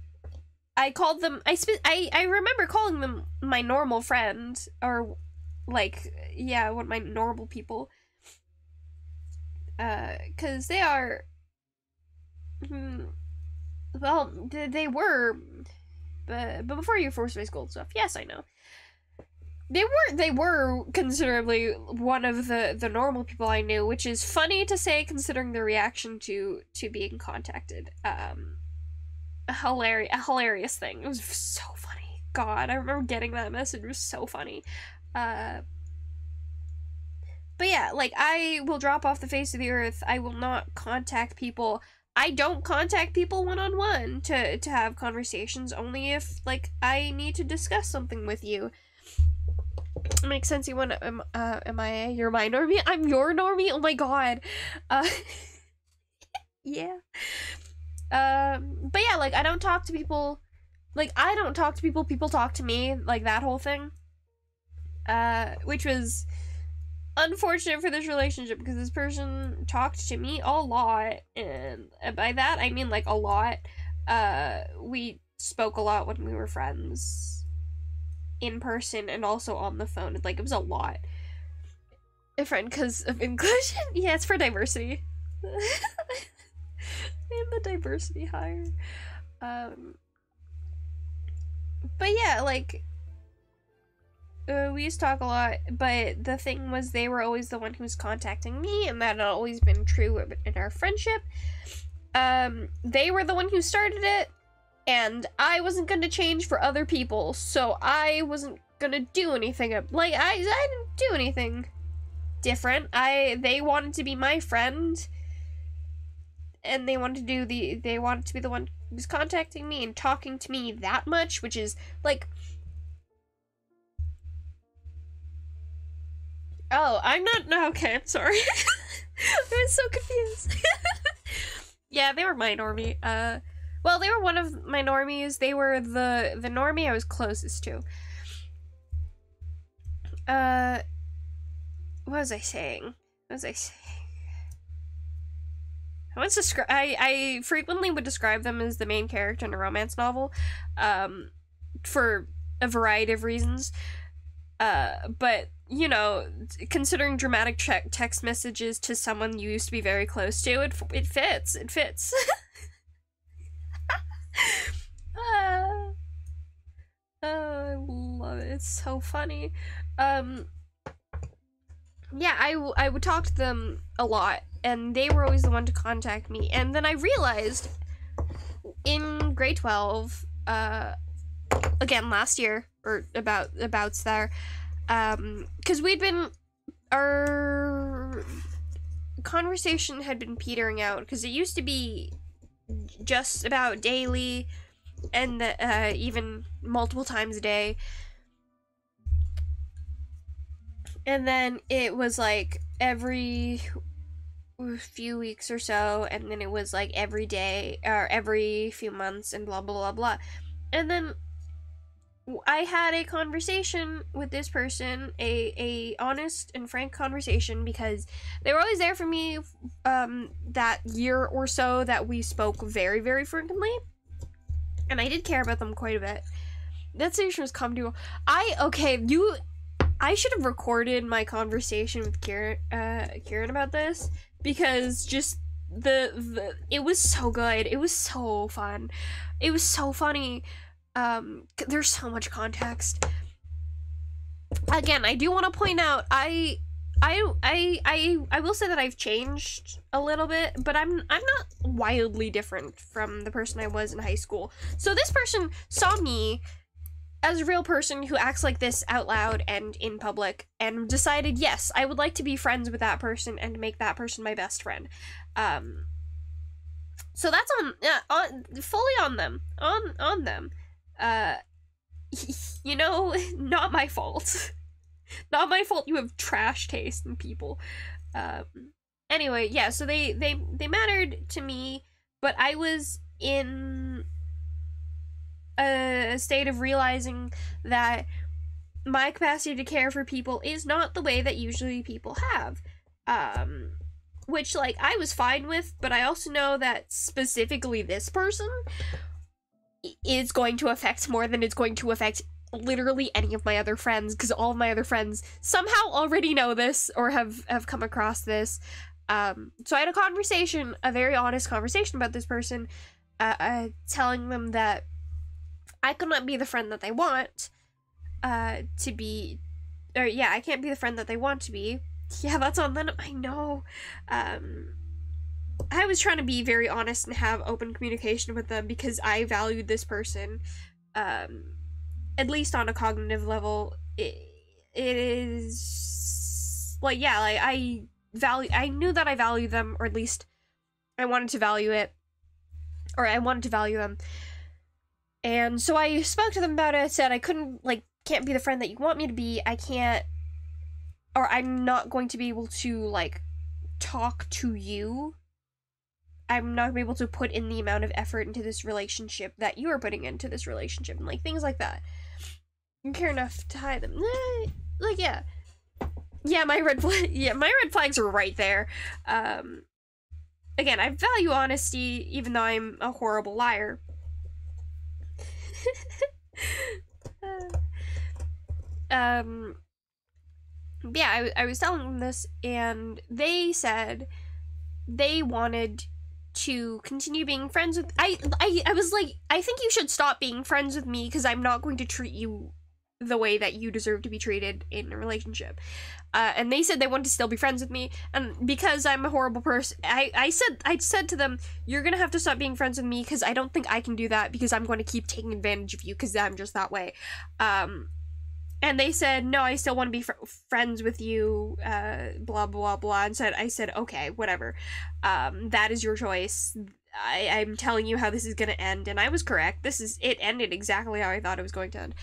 I called them, I remember calling them my normal friend, or like, yeah, one of my normal people. 'Cause they are, well, they were, but before you forced my gold stuff, yes, I know. They were considerably one of the normal people I knew, which is funny to say considering their reaction to being contacted. A hilarious thing. It was so funny. God, I remember getting that message. It was so funny. But yeah, like, I will drop off the face of the earth. I will not contact people. I don't contact people one-on-one to have conversations, only if, like, I need to discuss something with you. It makes sense. You want to, you're my normie? I'm your normie? Oh my god. Yeah. But yeah, like, I don't talk to people, like, I don't talk to people, people talk to me, like, that whole thing. Which was unfortunate for this relationship, because this person talked to me a lot, and by that I mean, like, a lot. We spoke a lot when we were friends in person and also on the phone. Like, it was a lot. A friend because of inclusion. Yeah, it's for diversity. And the diversity hire. But yeah, like, we used to talk a lot, but the thing was, they were always the one who was contacting me, and that had always been true in our friendship. They were the one who started it, and I wasn't gonna change for other people, so I wasn't gonna do anything. Like, I didn't do anything different. They wanted to be my friend, and they wanted to be the one who was contacting me and talking to me that much, which is like, oh, I'm not, no, okay, I'm sorry. I was so confused. Yeah, they were my normie. Well, they were one of my normies. They were the normie I was closest to. What was I saying? I frequently would describe them as the main character in a romance novel, for a variety of reasons. But, you know, considering dramatic text messages to someone you used to be very close to, it fits. I love it. It's so funny. Yeah, I would talk to them a lot, and they were always the one to contact me. And then I realized in grade 12, again last year, or abouts there, because our conversation had been petering out, because it used to be just about daily, and even multiple times a day. And then it was like every few weeks or so, and then it was like every day, or every few months, and blah, blah, blah, blah. And then I had a conversation with this person, a honest and frank conversation, because they were always there for me, that year or so that we spoke very, very frequently. And I did care about them quite a bit. That situation was comedy. I should have recorded my conversation with Kieran about this, because just it was so good. It was so fun. It was so funny. There's so much context. Again, I do want to point out, I will say that I've changed a little bit, but I'm not wildly different from the person I was in high school. So this person saw me as a real person who acts like this out loud and in public, and decided, yes, I would like to be friends with that person and make that person my best friend. So that's fully on them. On them. You know, not my fault. Not my fault you have trash taste in people. Anyway, yeah, so they mattered to me, but I was in a state of realizing that my capacity to care for people is not the way that usually people have. Which, like, I was fine with, but I also know that specifically this person is going to affect more than it's going to affect literally any of my other friends, because all of my other friends somehow already know this or have come across this. So I had a very honest conversation about this person, telling them that I could not be the friend that they want to be, or yeah, I can't be the friend that they want to be. Yeah, that's on them. I know. I was trying to be very honest and have open communication with them, because I valued this person, at least on a cognitive level. It is like, yeah, like I knew that I value them, or at least I wanted to value it, or I wanted to value them. And so I spoke to them about it, said I can't be the friend that you want me to be, I can't, or I'm not going to be able to, like, talk to you. I'm not going to be able to put in the amount of effort into this relationship that you are putting into this relationship, and, like, things like that. You care enough to hide them. Like, yeah. Yeah, my red flags are right there. Again, I value honesty, even though I'm a horrible liar. Yeah, I was telling them this, and they said they wanted to continue being friends with I was like, I think you should stop being friends with me, because I'm not going to treat you the way that you deserve to be treated in a relationship. And they said they wanted to still be friends with me, and because I'm a horrible person, I said to them, you're gonna have to stop being friends with me, because I don't think I can do that, because I'm going to keep taking advantage of you, because I'm just that way. And they said, no, I still want to be friends with you, blah, blah, blah. And I said, okay, whatever. That is your choice. I'm telling you how this is going to end. And I was correct. It ended exactly how I thought it was going to end.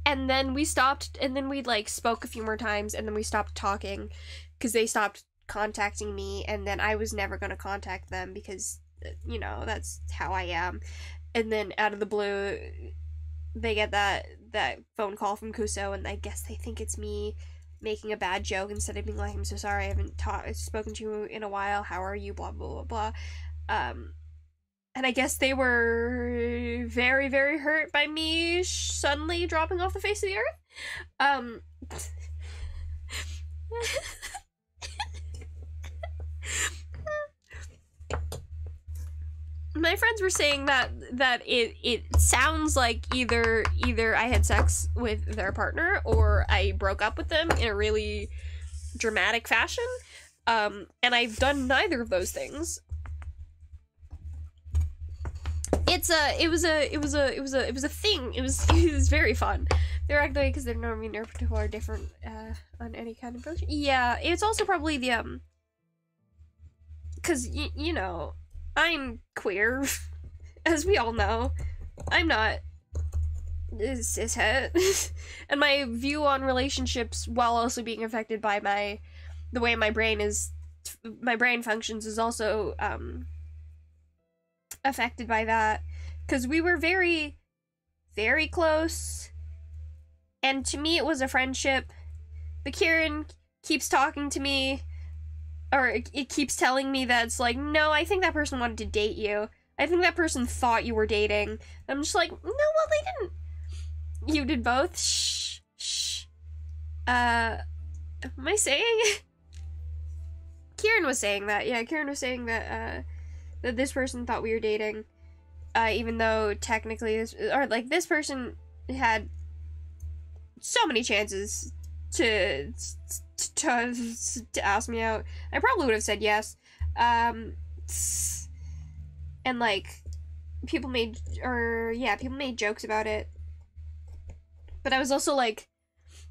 And then we stopped, and then we, like, spoke a few more times, and then we stopped talking, because they stopped contacting me, and then I was never going to contact them, because, you know, that's how I am. And then, out of the blue, they get that phone call from Kuso, and I guess they think it's me making a bad joke instead of being like, I'm so sorry, I haven't spoken to you in a while, how are you, blah, blah, blah, blah. And I guess they were very, very hurt by me suddenly dropping off the face of the earth. My friends were saying that it sounds like either I had sex with their partner or I broke up with them in a really dramatic fashion. And I've done neither of those things. It was a thing. It was very fun. They're acting because they're normally people are different on any kind of relationship. Yeah, it's also probably the because you know, I'm queer, as we all know. I'm not cishet, and my view on relationships, while also being affected by the way my brain functions, is also affected by that, because we were very, very close, and to me it was a friendship, but Kieran keeps talking to me, or it keeps telling me that it's like, no, I think that person wanted to date you. I think that person thought you were dating. I'm just like, no, well, they didn't. You did both? Shh. Shh. Am I saying? Kieran was saying that. Yeah, Kieran was saying that, that this person thought we were dating. Even though technically this person had so many chances to ask me out. I probably would have said yes. And like, people made jokes about it. But I was also like,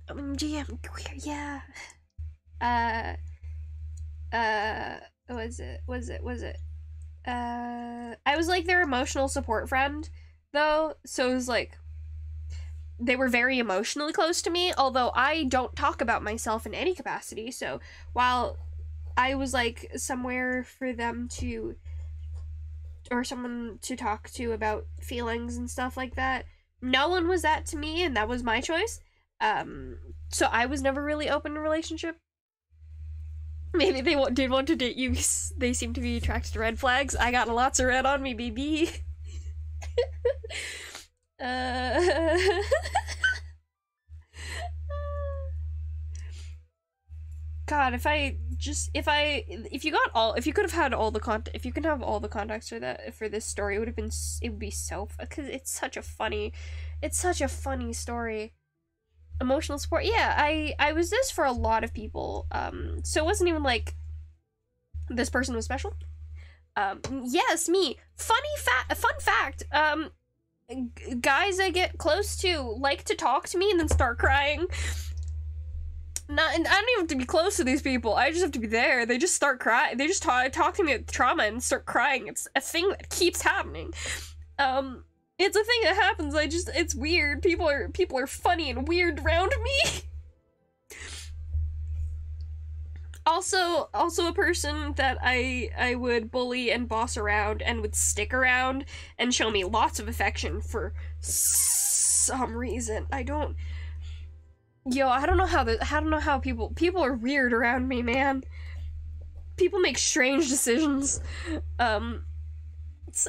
OMG, I'm queer, yeah. Was it? I was like their emotional support friend, though, so it was like, they were very emotionally close to me, although I don't talk about myself in any capacity, so while I was like somewhere for them to, or someone to talk to about feelings and stuff like that, no one was that to me, and that was my choice. So I was never really open to relationship. Maybe they did want to date you because they seem to be attracted to red flags. I got lots of red on me, baby. God, if you could have had all the context, if you could have all the context for this story, it would be so, because it's such a funny story. Emotional support, yeah, I was this for a lot of people, so it wasn't even like this person was special. Yes, me. Fun fact, guys I get close to like to talk to me and then start crying. And I don't even have to be close to these people. I just have to be there. They just start crying. They just talk to me about trauma and start crying. It's a thing that keeps happening. It's a thing that happens. It's weird. People are funny and weird around me. Also a person that I would bully and boss around and would stick around and show me lots of affection for some reason. I don't know how people are weird around me, man. People make strange decisions.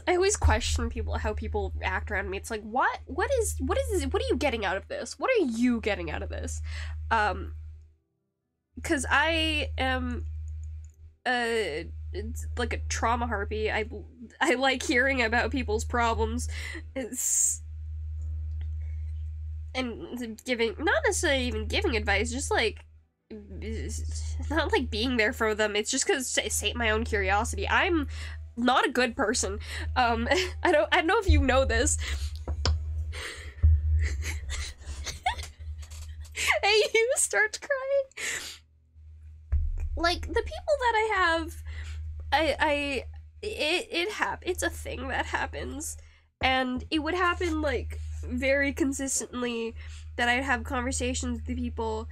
I always question how people act around me. It's like, what are you getting out of this? What are you getting out of this? Because I am it's like a trauma harpy. I like hearing about people's problems. And not necessarily even giving advice, just like, not like being there for them. It's just because I sate my own curiosity. I'm not a good person. I don't know if you know this, And you start crying. Like, the people that I have, it's a thing that happens, and it would happen, like, very consistently, that I'd have conversations with the people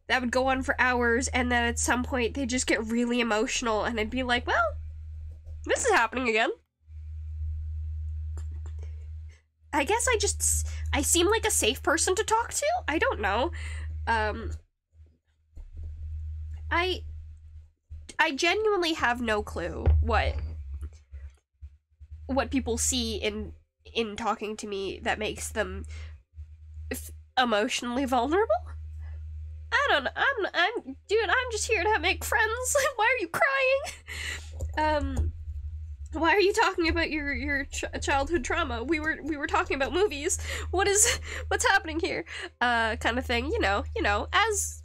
that would go on for hours, and then at some point they'd just get really emotional, and I'd be like, well, this is happening again. I guess I seem like a safe person to talk to? I don't know. I genuinely have no clue what people see in talking to me that makes them emotionally vulnerable. I don't know. I'm just here to make friends. Why are you crying? Why are you talking about your childhood trauma? We were talking about movies. What's happening here? Kind of thing. You know, as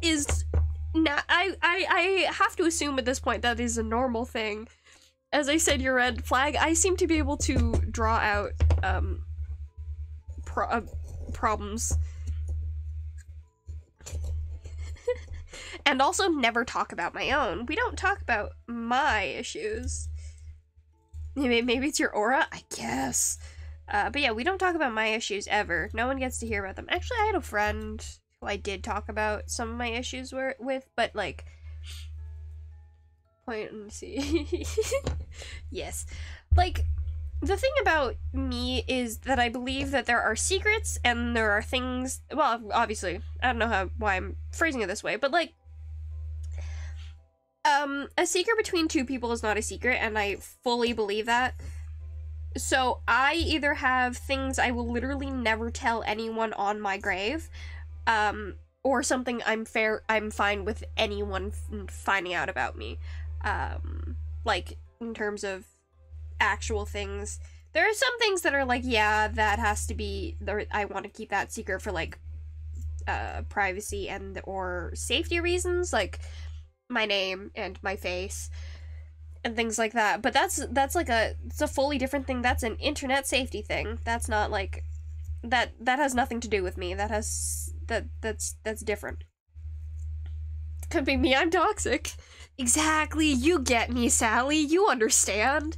is. Now, I have to assume at this point that is a normal thing. As I said, your red flag, I seem to be able to draw out, problems. And also never talk about my own. We don't talk about my issues. Maybe it's your aura? I guess. But yeah, we don't talk about my issues ever. No one gets to hear about them. Actually, I had a friend who I did talk about some of my issues with, but like, point and see. Yes. Like, the thing about me is that I believe that there are secrets and there are things, well, obviously, I don't know why I'm phrasing it this way, but like, a secret between two people is not a secret, and I fully believe that. So I either have things I will literally never tell anyone on my grave, or something I'm fine with anyone finding out about me. Like, in terms of actual things. There are some things that are like, yeah, that has to be, I want to keep that secret for, like, privacy and or safety reasons, like my name and my face and things like that. But that's like it's a fully different thing. That's an internet safety thing. That's not like that has nothing to do with me. That's different. Could be me, I'm toxic. Exactly, you get me, Sally. You understand.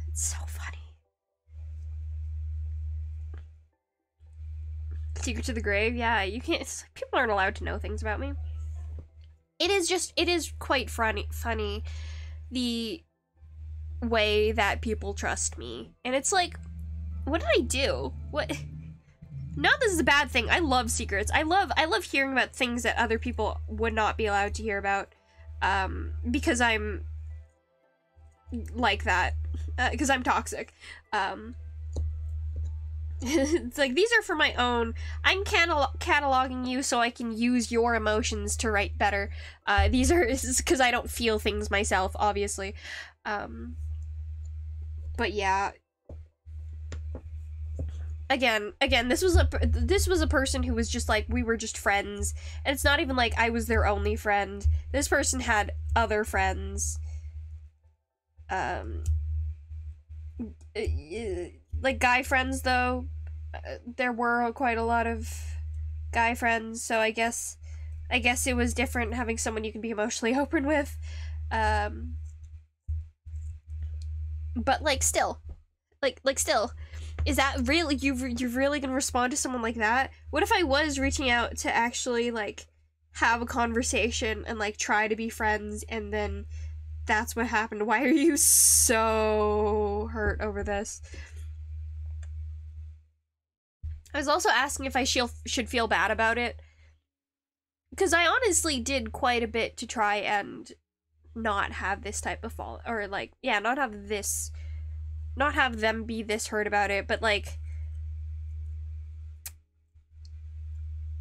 It's so funny. Secret to the grave? Yeah, you can't. It's like, people aren't allowed to know things about me. It is quite funny the way that people trust me. And it's like, what did I do? What? Not this is a bad thing. I love secrets. I love hearing about things that other people would not be allowed to hear about. Because I'm like that. Because I'm toxic. It's like, these are for my own. I'm cataloging you so I can use your emotions to write better. This is because I don't feel things myself, obviously. But yeah. Again, this was a person who was just like, we were just friends, and it's not even like I was their only friend. This person had other friends. Like guy friends though, there were quite a lot of guy friends, so I guess it was different having someone you can be emotionally open with. But like still, is that really, you're really gonna respond to someone like that? What if I was reaching out to actually, like, have a conversation and, like, try to be friends, and then that's what happened? Why are you so hurt over this? I was also asking if I should feel bad about it. Because I honestly did quite a bit to try and not have this type of fall, or, like, yeah, not have them be this hurt about it, but like,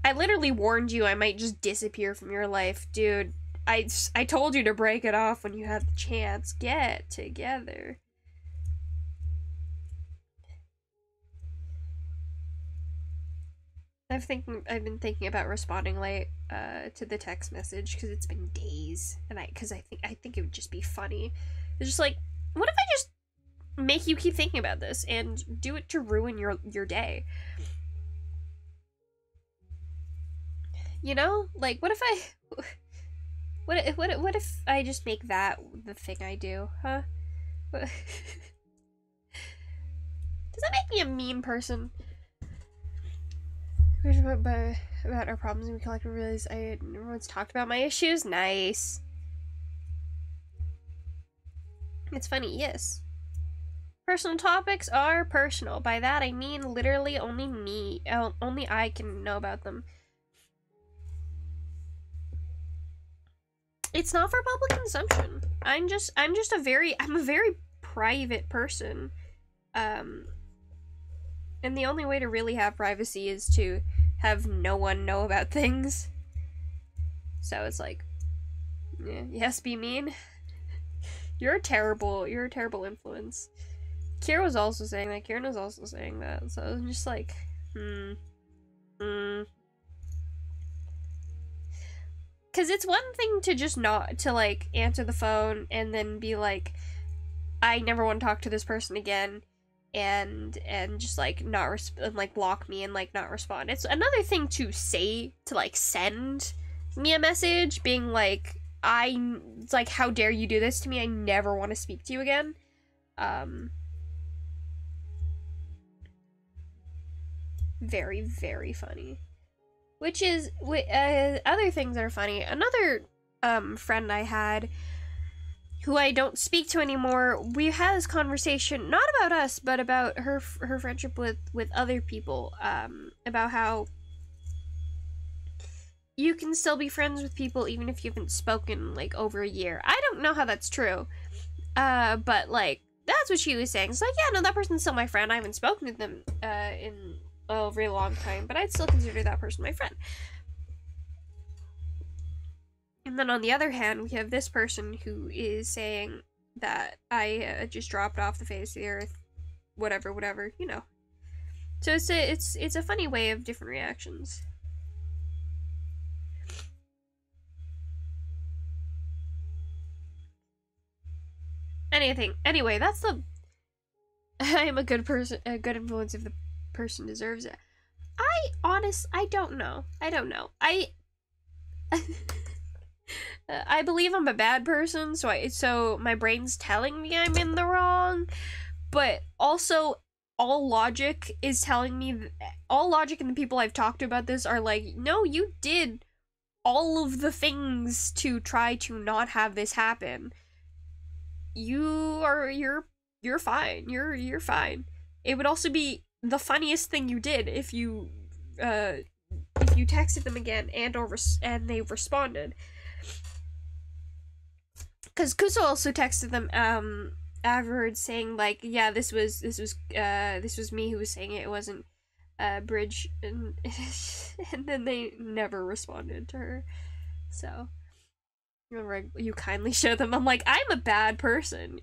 I literally warned you I might just disappear from your life, dude. I told you to break it off when you had the chance. Get together. I've been thinking about responding late to the text message because it's been days, and I think it would just be funny. It's just like, what if I just make you keep thinking about this and do it to ruin your day. You know? Like, what if I... What if I just make that the thing I do, huh? Does that make me a mean person? About our problems and we collectively realize everyone's talked about my issues? Nice. It's funny, yes. Personal topics are personal. By that I mean literally only I can know about them. It's not for public consumption. I'm a very private person. And the only way to really have privacy is to have no one know about things. So it's like, yeah, yes, be mean. You're a terrible influence. Kieran was also saying that. So I'm just like, Because it's one thing to just not to, like, answer the phone and then be like, I never want to talk to this person again, and just, like, not like, block me and, like, not respond. It's another thing to say, to, like, send me a message, being like, it's like, how dare you do this to me? I never want to speak to you again. Very, very funny. Which is, other things that are funny. Another, friend I had, who I don't speak to anymore, we had this conversation, not about us, but about her friendship with other people, about how you can still be friends with people even if you haven't spoken, like, over a year. I don't know how that's true, but, like, that's what she was saying. It's like, yeah, no, that person's still my friend. I haven't spoken to them, in a very long time, but I'd still consider that person my friend. And then on the other hand, we have this person who is saying that I just dropped off the face of the earth, whatever, you know. So it's a funny way of different reactions. Anyway, that's the... I am a good person, a good influence if the person deserves it. I don't know. I believe I'm a bad person, so my brain's telling me I'm in the wrong, but also all logic is telling me all logic and the people I've talked to about this are like, no, you did all of the things to try to not have this happen. You're fine. You're fine. It would also be the funniest thing you did if you texted them again and they responded. Because Kuso also texted them afterwards saying, like, yeah, this was me who was saying it wasn't Bridge, and and then they never responded to her. So remember, you kindly show them. I'm like, I'm a bad person.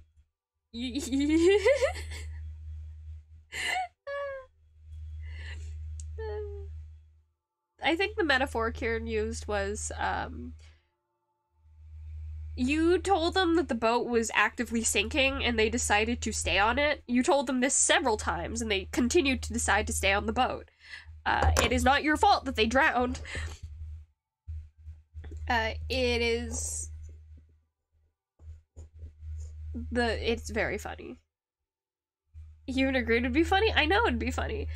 I think the metaphor Kieran used was, you told them that the boat was actively sinking and they decided to stay on it. You told them this several times and they continued to decide to stay on the boat. It is not your fault that they drowned. It's very funny. You would agree it'd be funny? I know it'd be funny.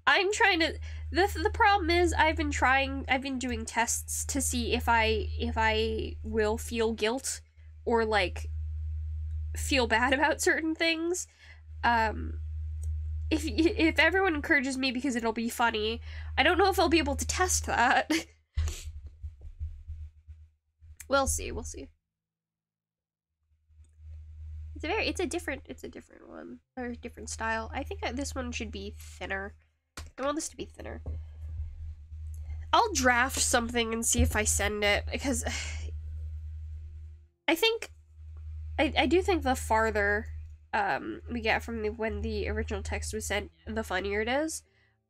I'm trying to... The problem is I've been doing tests to see if I will feel guilt or, like, feel bad about certain things. If everyone encourages me because it'll be funny, I don't know if I'll be able to test that. We'll see. It's a different one, or a different style. I think this one should be thinner. I want this to be thinner. I'll draft something and see if I send it, because I do think the farther we get from when the original text was sent, the funnier it is.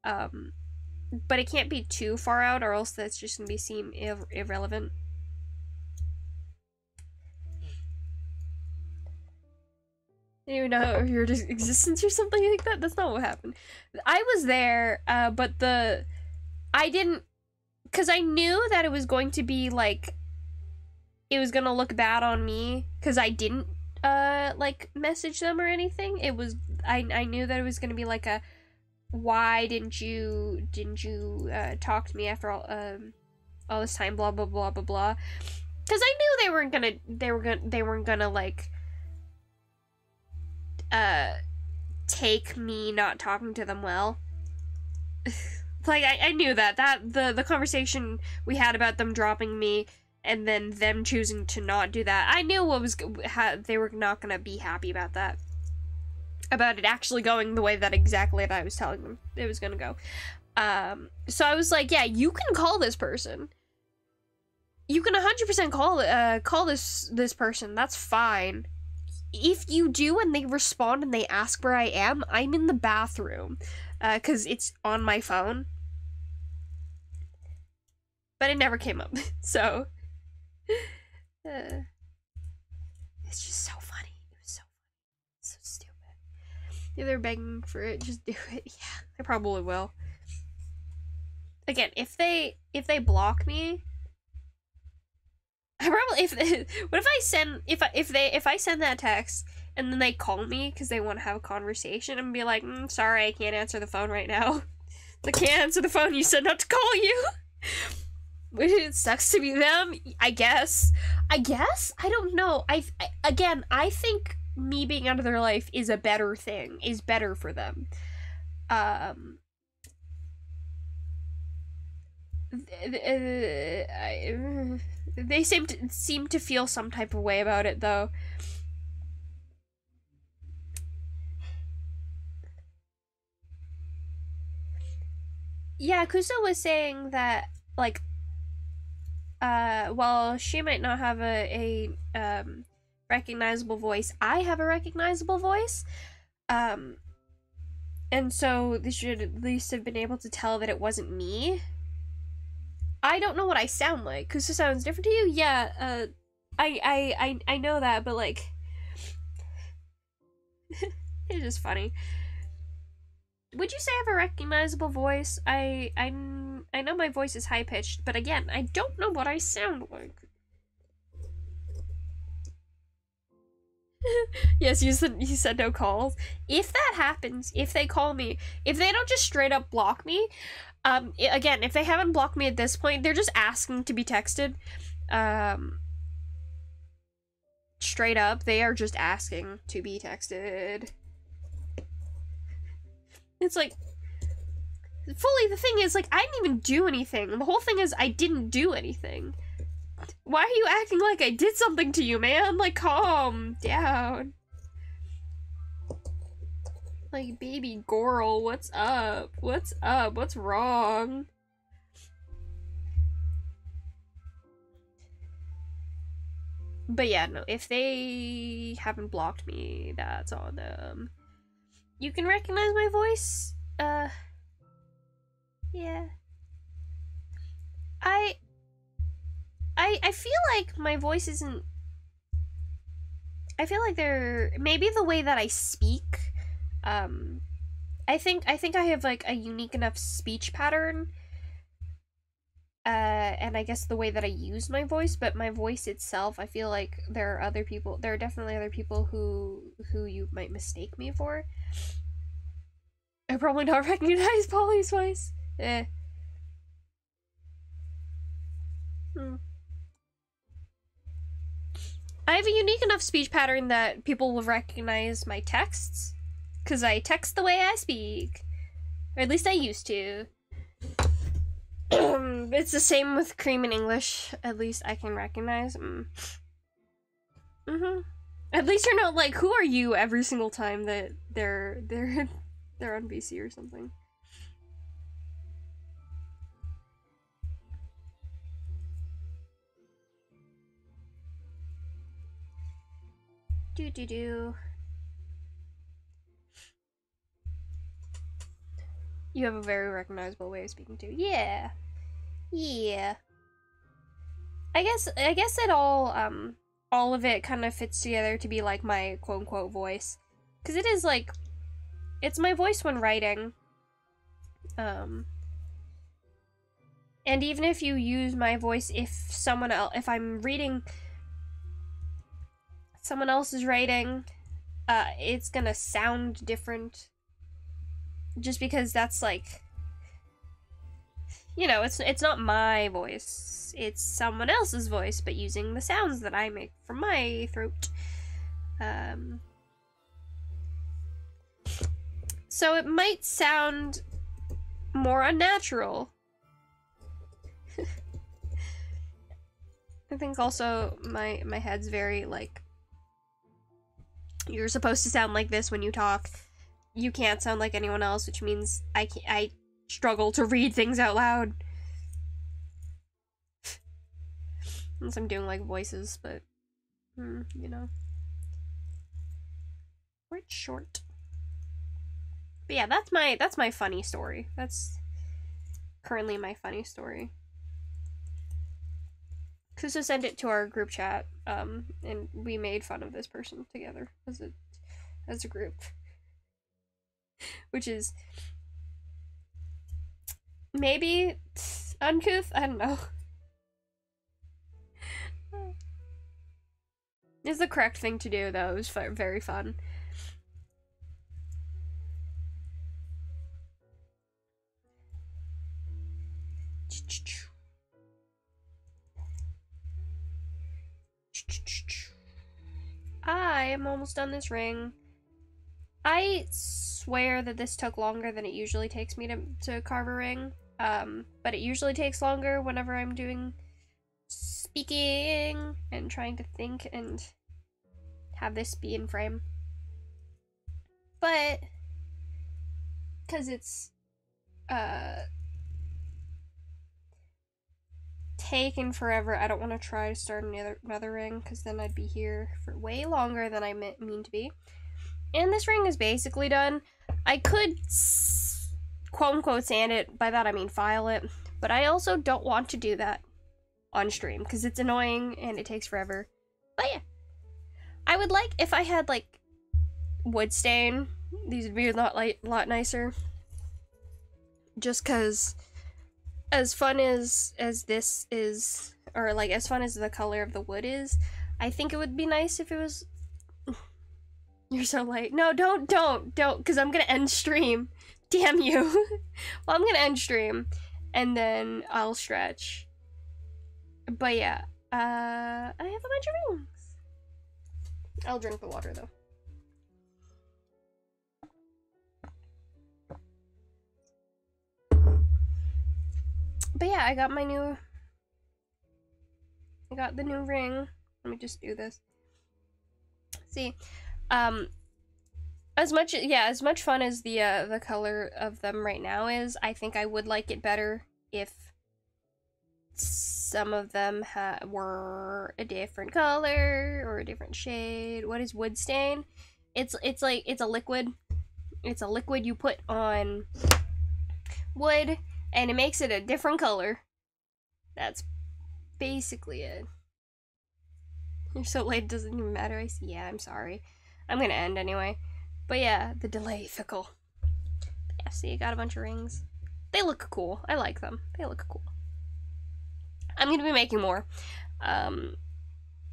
But it can't be too far out, or else that's just gonna seem irrelevant. didn't even know your existence or something like that. That's not what happened. I was there, but I didn't, because I knew that it was going to be, like, it was gonna look bad on me, because I didn't, like, message them or anything. It was, I knew that it was gonna be, like, a, why didn't you, talk to me after all this time, blah, blah, blah, blah, blah. Because I knew they weren't gonna, like, take me not talking to them well. Like, I knew that the conversation we had about them dropping me and then them choosing to not do that, I knew they were not gonna be happy about that, about it actually going the way that exactly that I was telling them it was gonna go. So I was like, yeah, you can call this person, you can 100% call this person, that's fine. If you do and they respond and they ask where I am, I'm in the bathroom, because it's on my phone. But it never came up, so it's just so funny. It was so funny. So stupid. If they're begging for it, just do it. Yeah, I probably will. Again, if they block me, I probably what if I send that text and then they call me because they want to have a conversation and be like, sorry, I can't answer the phone right now. I can't answer the phone. You said not to call you. It sucks to be them. I guess. I don't know. I think me being out of their life is a better thing. Is better for them. They seem to feel some type of way about it, though. Yeah, Kusa was saying that, like, well, she might not have a recognizable voice. I have a recognizable voice. And so they should at least have been able to tell that it wasn't me. I don't know what I sound like. Kusa sounds different to you? Yeah, I know that, but, like, it's just funny. Would you say I have a recognizable voice? I know my voice is high-pitched, but again, I don't know what I sound like. Yes, you said no calls. If that happens, if they call me, if they don't just straight up block me, again, if they haven't blocked me at this point, they're just asking to be texted. Straight up, they are just asking to be texted. It's like, fully, the thing is, like, I didn't even do anything. The whole thing is, I didn't do anything. Why are you acting like I did something to you, man? Like, calm down. Like, baby girl, what's up? What's up? What's wrong? But yeah, no, if they haven't blocked me, that's on them. You can recognize my voice? Yeah. I feel like my voice isn't... I feel like maybe the way that I speak, I think I have, like, a unique enough speech pattern, and I guess the way that I use my voice, but my voice itself, I feel like there are definitely other people who you might mistake me for. I probably not recognize Polly's voice. I have a unique enough speech pattern that people will recognize my texts, because I text the way I speak. Or at least I used to. It's the same with Cream in English. At least I can recognize. At least you're not like, who are you, every single time that they're on VC or something. Do. You have a very recognizable way of speaking too. Yeah. I guess it all of it kind of fits together to be like my quote unquote voice. because it is like, it's my voice when writing. And even if you use my voice, if I'm reading someone else's writing, it's gonna sound different. Just because that's like, you know, it's not my voice. It's someone else's voice, but using the sounds that I make from my throat. So it might sound more unnatural. I think also my head's very like, you're supposed to sound like this when you talk. You can't sound like anyone else, which means I struggle to read things out loud. Unless I'm doing like voices, but you know. Or it's short. But yeah, that's my funny story. That's currently my funny story. Kusa sent it to our group chat, and we made fun of this person together as a group. Which is maybe uncouth, I don't know. It's the correct thing to do, though. It was very fun. I am almost done this ring. I swear that this took longer than it usually takes me to carve a ring. But it usually takes longer whenever I'm doing speaking and trying to think and have this be in frame. But because it's taken forever, I don't want to try to start another ring, because then I'd be here for way longer than I mean to be. And this ring is basically done. I could quote-unquote sand it, by that I mean file it, but I also don't want to do that on stream, because it's annoying and it takes forever. But yeah, I would like, if I had like wood stain, these would be a lot nicer. Just because as fun as this is, or like as fun as the color of the wood is, I think it would be nice if it was... You're so late. No, don't, because I'm gonna end stream. Damn you. Well, I'm gonna end stream, and then I'll stretch. But yeah, I have a bunch of rings. I'll drink the water, though. But yeah, I got the new ring. Let me just do this. See, as much fun as the color of them right now is, I think I would like it better if some of them were a different color or a different shade. What is wood stain? It's a liquid. It's a liquid you put on wood, and it makes it a different color. That's basically it. You're so late, it doesn't even matter. I see. Yeah, I'm sorry. I'm gonna end anyway. But yeah, the delay fickle. Yeah, see, I got a bunch of rings. They look cool. I like them. They look cool. I'm gonna be making more. I'm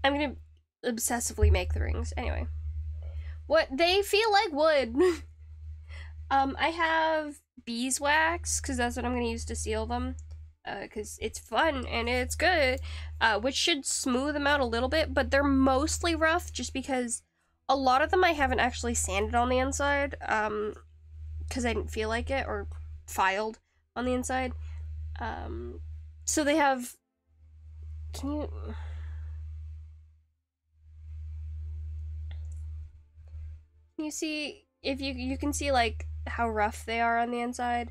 gonna obsessively make the rings. Anyway. What? They feel like wood. I have beeswax, because that's what I'm gonna use to seal them. Because it's fun and it's good. Which should smooth them out a little bit, but they're mostly rough just because a lot of them I haven't actually sanded on the inside, because I didn't feel like it, or filed on the inside. So they have... Can you see, if you can see like how rough they are on the inside?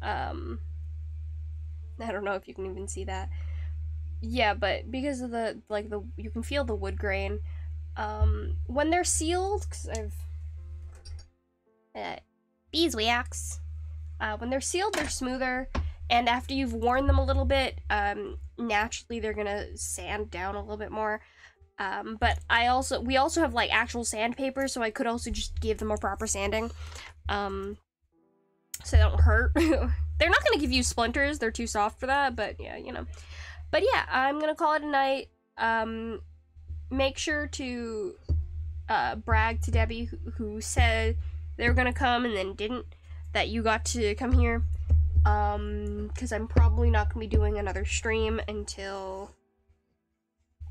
I don't know if you can even see that. Yeah, but because of you can feel the wood grain. When they're sealed, because I've beeswax. When they're sealed, they're smoother, and after you've worn them a little bit, naturally they're gonna sand down a little bit more. But we also have like actual sandpaper, so I could also just give them a proper sanding, so they don't hurt. They're not gonna give you splinters, they're too soft for that, but yeah, you know. But yeah, I'm gonna call it a night. Make sure to brag to Debbie, who said they were gonna come and then didn't, that you got to come here. Because I'm probably not gonna be doing another stream until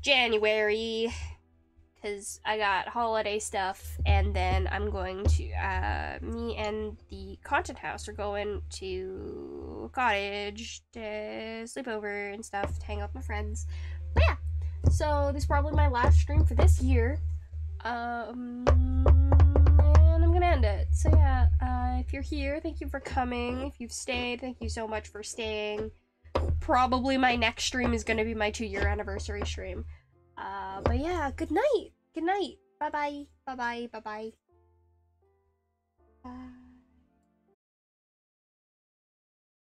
January, because I got holiday stuff, and then I'm going to, me and the content house are going to cottage to sleep over and stuff, to hang out with my friends. But yeah, so this is probably my last stream for this year, and I'm gonna end it. So yeah, if you're here, thank you for coming. If you've stayed, thank you so much for staying. Probably my next stream is gonna be my 2-year anniversary stream. But yeah, good night. Good night. Bye-bye. Bye-bye. Bye-bye. Bye.